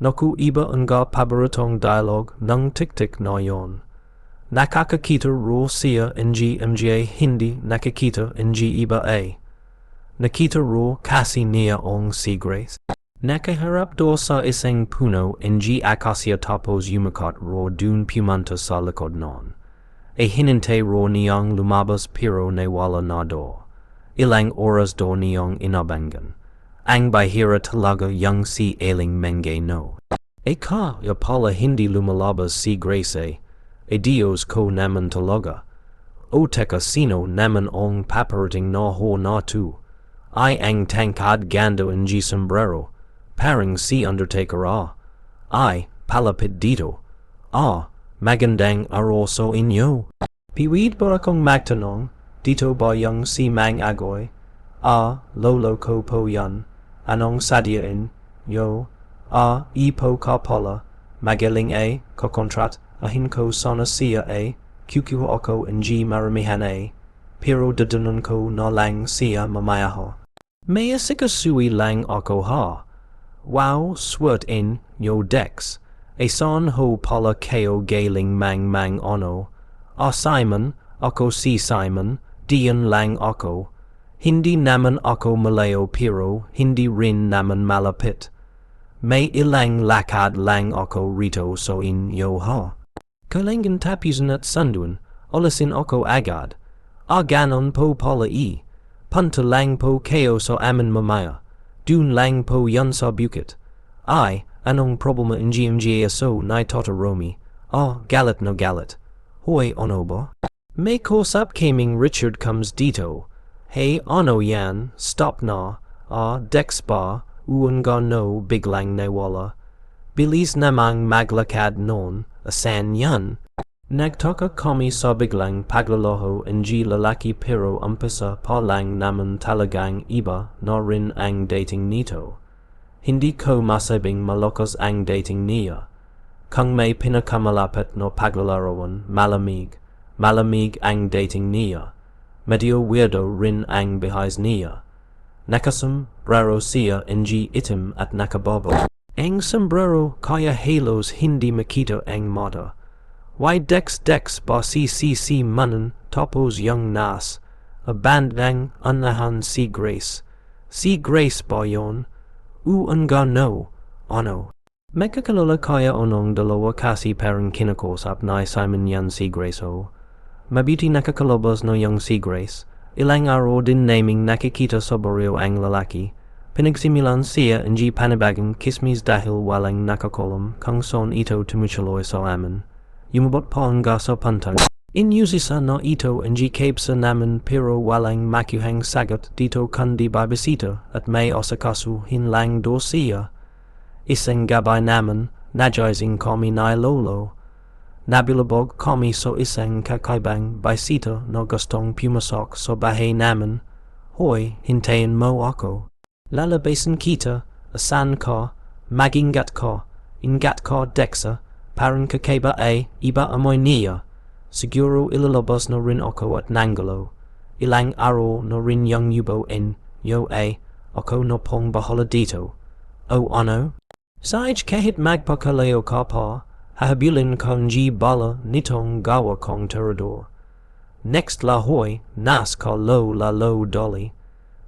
[SPEAKER 1] Naku iba nga paboritong dialogue ng tik-tik na yon. Nakakakita ro siya ng mga hindi nakakita ng iba Nakita ro kasi niya ong si Grace. Nakaharap do sa isang puno ng akasya tapos yumakot ro dun pumanta sa likod non. Hinintay ro niyang lumabas pero nawala na do. Ilang oras do niyang inabangan. ang by hira talaga young si ailing menge no. E ka ya pala hindi lumalabas si grace, e dios ko naman talaga. O teka sino naman ong paparating na ho na tu. I ang tangkad gando ng sombrero, parang si undertaker I, palapit dito. Magandang araw so inyo. Piwid ba akong magtanong, dito ba yung si mang agoy? Lolo ko po yan. Anong sadyain? Yo. Ipo ka pala. Magaling kokontrat, ahin ko sana siya QQ ako ng maramihan pero dadanon ko na lang siya mamaya ho. May asikasui lang ako ha. Wow, swert in, yo dex. Son ho pala kayo galing mang ono. Simon, ako si Simon, diyan lang ako. Hindi naman ako malayo pero hindi rin naman malapit. May ilang lakad lang ako rito so inyo ha. Kailangan tapusin at sandun, olasin ako agad. Ganon po pala Punta lang po kayo sa amin mamaya. Dun lang po yan sa bukit. Anong problema in GMGA so ni Tata Romy? Galit no galit. Hoy ono ba? May kausap kaming Richard comes dito. Hey ano yan, stop na. Dex ba, uanga no biglang nawala. Bilis namang maglakad noon, asan yan. Nagtaka kami sa biglang paglaloho ng lalaki pero umpisa pa lang naman talagang iba na rin ang dating nito. Hindi ko masabing malakas ang dating niya. Kung may pinakamalapit no paglalarawan, malamig ang dating niya. Medyo weirdo rin ang bihis niya. Nakasombrero siya ng itim at nakabobo. Ang sombrero kaya halos hindi makita ang mata. Why dex ba si manan tapos yung nas. Abandang unahan si Grace. Si Grace ba yon? Nga no. Ano? Magkakalala kaya onong dalawa kasi parang kinakausap na Simon yan si Grace ho. Mabuti nakakalabas no yung si Grace. Ilang araw din naming nakikita sa baryo ang lalaki. Pinagsimilan siya ng panabagang kismis dahil walang nakakolam kung son ito tumutuloy sa amin. Yumabot pa ang gasa pantang. Inyusisa na ito ng kapsa namin pero walang makuhang sagot dito kundi babisita at may osakasu hinlang do siya. Isang gabay naman, najizing kami na lolo. Nabilabog kami so isang kakaibang bisita na gustong pumasok so bahay namin. Hoy, hintayin mo ako. Lalabasin kita, asan ka, magingat ka, ingat ka dexa, parang kakaiba iba amoy niya. Siguro ilalabas na rin ako at nangalo. Ilang araw na rin yung yubo yo ako na pong bahala dito. Ano? Saj kahit magpakalayo ka pa, hahabulin kong bala nitong gawa kong terador. Next lahoy, nas ka lo dolly.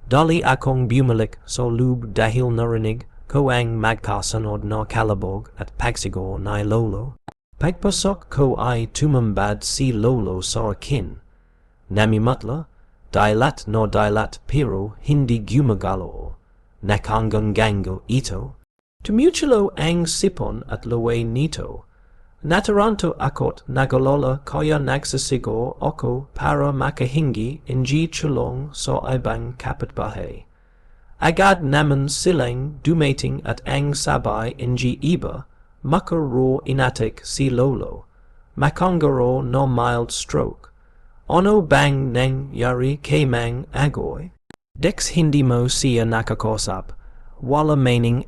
[SPEAKER 1] Dolly akong bumalik sa loob dahil narinig ko ang magkasunod na kalabog at pagsigor na lolo. Pagpasok ko ay tumambad si lolo sa akin. Namimatla, dilat no dilat pero hindi gumagalo. Nakanggangango ito. Tumutulo ang sipon at laway nito. Nataranto akot nagalola kaya nagsasigor ako para makahingi ng chulong sa ibang kapitbahay. Agad naman silang dumating at ang sabay ng iba, makaro inatik si lolo. Makangaro no mild stroke. Ono bang nangyari kay mang agoy? Dex hindi mo siya nakakosap. Wala meaning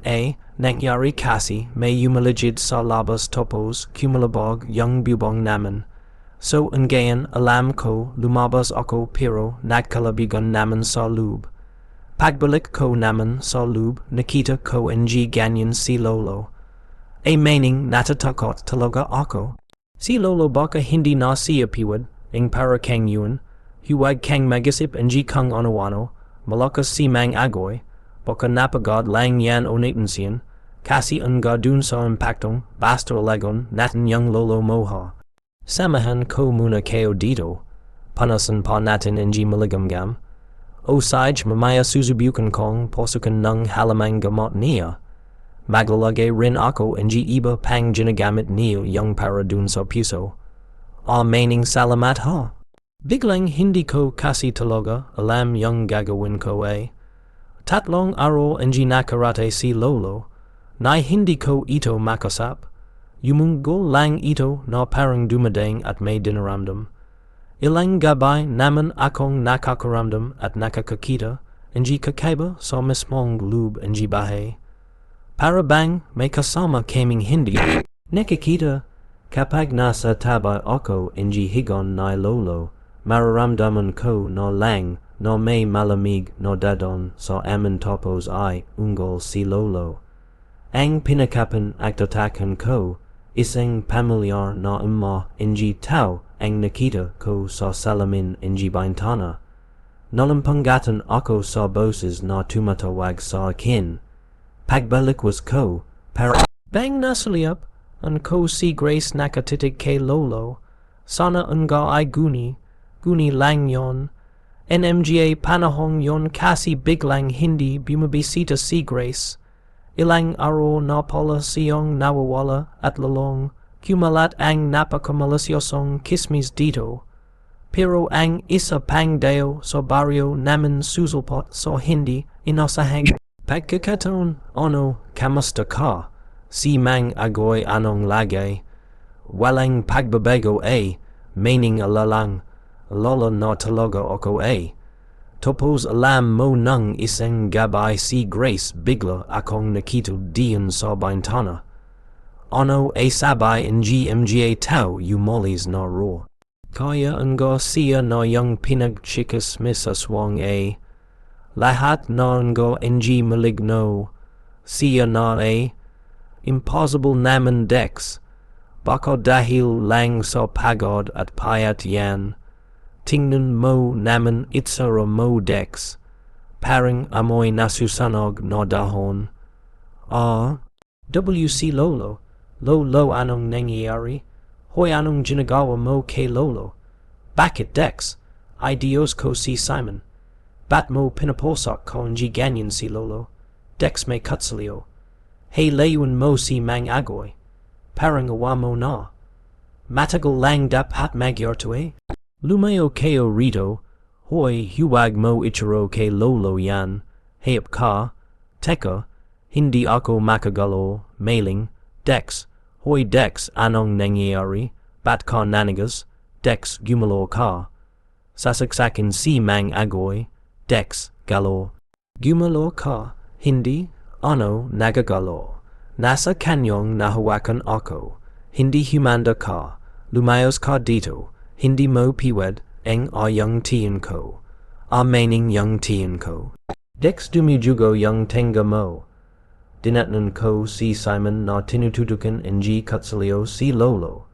[SPEAKER 1] nangyari kasi may yumaligid sa labas topos kumulabog yung bubong naman. So ngayon alam ko lumabas ako pero nagkalabigan naman sa loob. Pagbalik ko naman sa loob nakita ko ng ganyan si lolo. Meaning natatakot talaga ako. Si lolo baka hindi na siya piwad ng para kang yun. Huwag kang magisip ng kang anawano malakas si mang agoy. Baka napagod lang yan o natansiyan, kasi nga dun sa impaktong basta lagon natin yung lolo moha. Samahan ko muna kayo dito, panasan pa natin ng maligamgam. Osij mamaya suzubukan kong posukan nung halamang gamot niya. Maglalagay rin ako ng iba pang ginagamit niyo yung para dun sa puso. Maning salamat ha. Biglang hindi ko kasi talaga alam yung gagawin ko eh. Tatlong araw ang nakarate si Lolo, na hindi ko ito makasap. Yumunggol lang ito na parang dumadang at may dinaramdam. Ilang gabay naman akong nakakaramdam at nakakakita ang kakaiba sa mismong loob ang bahay. Para bang may kasama kaming hindi nakikita. Kapag nasa tabi ako ang higon ni Lolo, mararamdaman ko na lang na may malamig na dadon sa amin tapos ay ungol si Lolo. Ang pinakapan agtatakan ko, isang pamilyar na ang tao ang nakita ko sa salamin ang bintana. Nalampangatan ako sa boses na tumatawag sa akin. Pagbalikwas ko, para bang nasaliyap, ang ko si Grace nakatitig kay Lolo. Sana nga ay guni lang yon. NMGA panahong yon kasi biglang hindi bumabisita si Grace. Ilang araw na pala siyang nawawala at lalong kumalat ang napakamalisyosong kismis dito. Pero ang isa pang dayo sa baryo namin susulpot so hindi inasahang pagkakataon. Ano, kamusta ka? Si Mang Agoy anong lagay? Walang pagbabago meaning alalang, lola na talaga ako Tapos alam mo nang isang gabay si Grace bigla akong nakita diyan sa bintana. Ano sabay ng MGA tao yumolis na raw. Kaya nga siya na yung pinagchikas Miss Aswang Lahat na nga ng maligno. Siya na Impossible naman Dex. Baka dahil lang sa pagod at payat yan. Tingnan mo naman itsura mo Dex. Parang amoy nasusunog na dahon. WC Lolo. Lolo anong nangyayari? Hoy anong ginagawa mo kay Lolo? Bakit Dex? Ay Diyos ko si Simon. Bat mo pinaposak ko ang ganyan si Lolo. Dex may katsalyo. Hey layuan mo si Mang Agoy. Parang awa mo na. Matagal lang dapat magyarto Lumayo kayo rito. Hoy huwag mo ichiro kay Lolo yan. Hayop ka. Teka, hindi ako makagalo. Mailing. Dex. Hoy Dex, anong nangyayari? Bat ka nanigas? Dex, gumalo ka. Sasaksakin si Mang Agoy. Dex, galo. Gumalo ka. Hindi? Ano, nagagalo. Nasa kanyong nahawakan ako. Hindi humanda ka. Lumayos ka dito. Hindi mo piwed ang yung tiyan ko. Meaning yung tiyan ko. Dex dumijugo yung tenga mo. Dinatnan ko si Simon na tinututukan ng katsalyo si Lolo.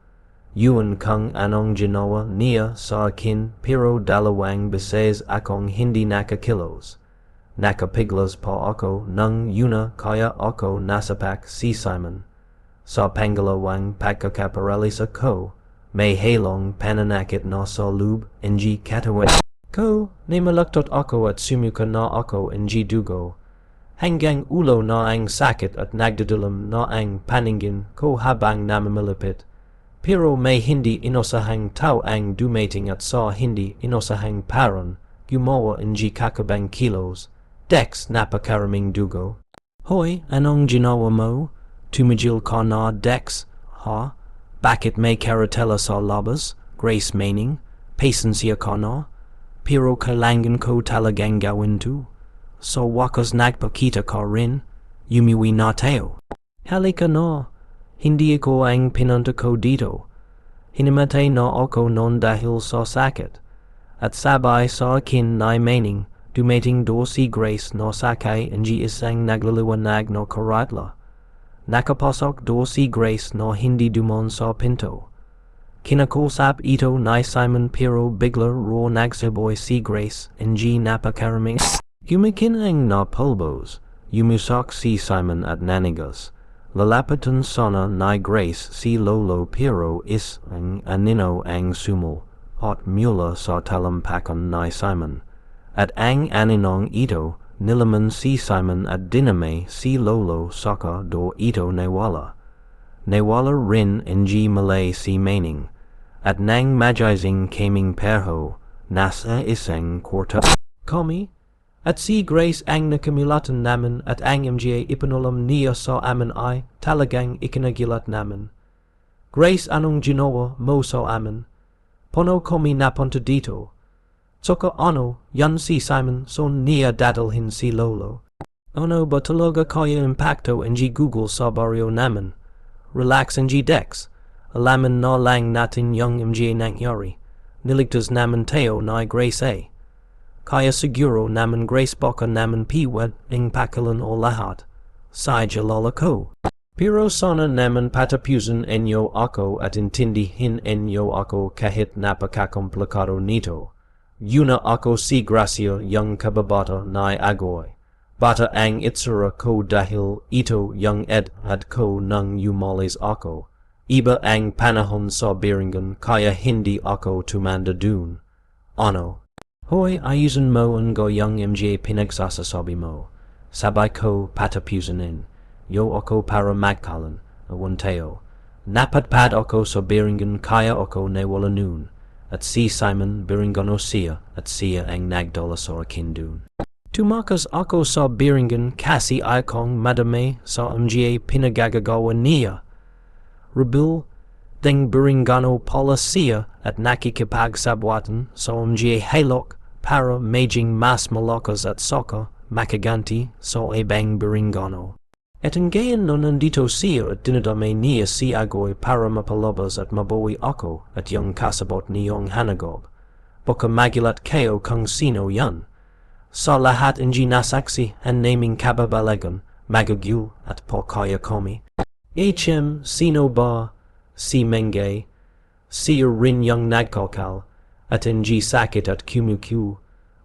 [SPEAKER 1] Yun kung anong ginawa niya sa akin pero dalawang beses akong hindi nakakilos. Nakapiglas pa ako nang yuna kaya ako nasapak si Simon. Sa pangalawang pagkakaparalisa ko, may halong pananakit na sa loob ng katawan ko. Nimalaktot ako at sumuka na ako ng dugo. Hanggang ulo na ang sakit at nagdadalam na ang paningin ko habang namamalapit. Pero may hindi inosahang tao ang dumating at sa hindi inosahang paron, gumawa ng kakabang kilos. Dex, napakaraming dugo. Hoy, anong ginawa mo? Tumigil ka na, Dex, ha? Bakit may karatela sa labas? Grace meaning, pasensya ka na? Pero kailangan ko talagang gawin to. So wakas nagpakita ka rin, yumiwi na tayo. Halika na, hindi ako ang pinunta ko dito. Hinimatay na ako noon dahil sa sakit. At sabay sa akin na meaning, dumating do si Grace no sakay ng isang nagliliwanag no karatla. Nakapasok do si Grace no hindi dumon sa pinto. Kinakusap ito ni Simon pero bigla raw nagsaboy si Grace ng napakaraming gumikinang na pulbos. Yumusak si Simon at nanigas. Lalapatan sana ni Grace si Lolo pero ang anino ang sumo at mula sa talampakan ni Simon. at ang aninong ito, nilaman si Simon at diname si lolo saka do ito newala. Newala rin ng Malay si maning, at nang magizing kaming perho, nasa isang kwarta kami, at si Grace ang nakamulatan namin at ang mga ipinalam niya sa amin ay talagang ikinagilat namin. Grace, anong ginawa mo sa amin? Pono kami napunta dito. Tsaka ano, yan si Simon son niya dadalhin si lolo. Ano ba talaga kaya impacto ng Google sa baryo namin? Relax ng Dex. Alaman na lang natin yung mga nangyari. Niligtas namin tayo na Grace A. Kaya siguro naman Grace baka naman piwad ng pakalan o lahat. Sadya lala ko. Pero sana naman patapusan enyo ako at intindihin enyo ako kahit napakakomplikado nito. Yuna ako si Gracia yung kababata na agoy. Bata ang itsura ko dahil ito yung edad ko nang umalis ako. Iba ang panahon sa Biringan kaya hindi ako tumanda dun. Ano? Hoy, ayusin mo ang yung mga pinagsasasabi mo. Sabay ko patapusanin. Yo ako para magkalan, awan tayo. Napatpad ako sa Biringan kaya ako nawala nun. At si Simon Biringano siya at siya ang nagdala sa akin dun. Tumakas ako sa Biringan kasi akong madame sa mga pinagagagawa niya. Rebil ding Biringano pala siya at nakikipagsabwatan sa mga halok para maging mas malakas at saka makaganti sa ibang Biringano. At ang gayon no nandito siya at dinadamay niya si Agoy para mapalabas at mabawi ako at yung kasabot niyong hanagob. Baka magilat kayo kung sino yan. Sa lahat ng nasaksi ang naming kababalagan, magagyul at pokaya komi. HM sino ba si Mengay, siya rin yung nagkakal, at ng sakit at kumukyu,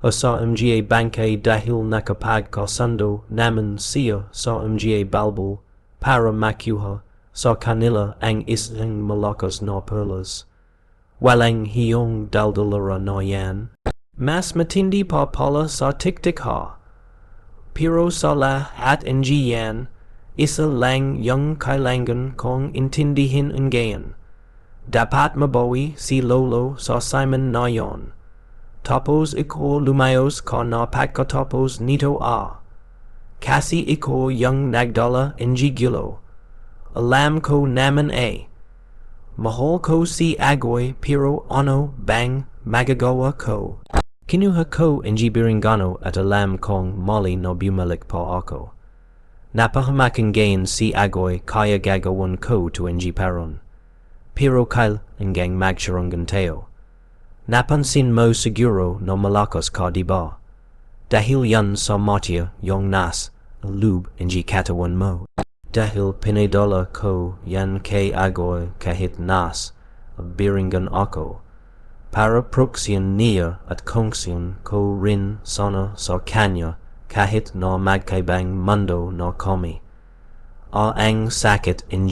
[SPEAKER 1] o sa mga bangkay dahil nakapagkasando naman siya sa mga balbul para makuha sa kanila ang isang malakas na perlas. Walang hiyong daldalara na yan. Mas matindi pa pala sa tiktik ha. Pero sa lahat ng yan, isa lang yung kailangan kong intindihin ang gayon. Dapat mabawi si lolo sa Simon na yon. Tapos iko lumayos ka na pagkatapos nito a. Kasi iko yung nagdala ng gulo. Alam ko naman a. Mahal ko si Agoy pero ano bang magagawa ko? Kinuha ko ng Biringano at alam kong mali na bumalik pa ako. Napahamaking gayon si Agoy kaya gagawan ko to ng paron. Pero kail hanggang magsirangan tayo. Napansin mo siguro na malakas ka diba? Dahil yan sa matya yung nas, lube ng katawan mo. Dahil pinadala ko yan kay Agoy kahit nas, Biringan ako. Para proksyon niya at kongsyon ko rin sana sa kanya kahit na magkaibang mundo na kami. Ang sakit ng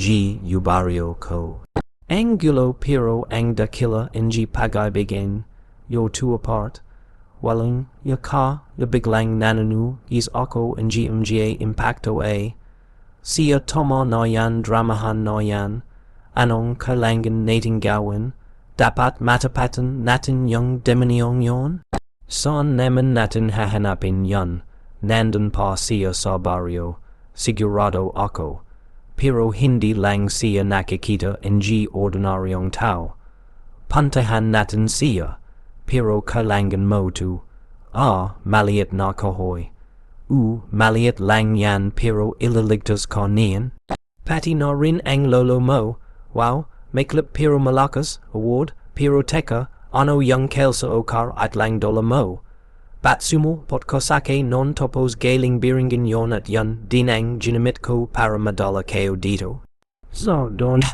[SPEAKER 1] baryo ko. Angulo pero ang dakila ng pag-ibigin, yo two apart. Walang yaka biglang nananu is ako ng mga impacto a. Siya toma na yan dramahan na yan. Anong kailangan nating gawin? Dapat matapatan natin yung demonyong yon? Saan naman natin hahanapin yan? Nandun pa siya sa baryo. Sigurado ako. Pero hindi lang siya nakikita ng ordinaryong tao. Pantahan natin siya. Pero kailangan mo to. Maliit na kahoy. Maliit lang yan pero ilaligtas ka niyan. Pati na rin ang lolo mo. Wow, maklip pero malakas, award, pero teka, ano yung kelsa okar at lang dola mo. Batsumo potkosake non topos galing Biringan yon at yan dinang ginamit ko para madala kayo dito. So, don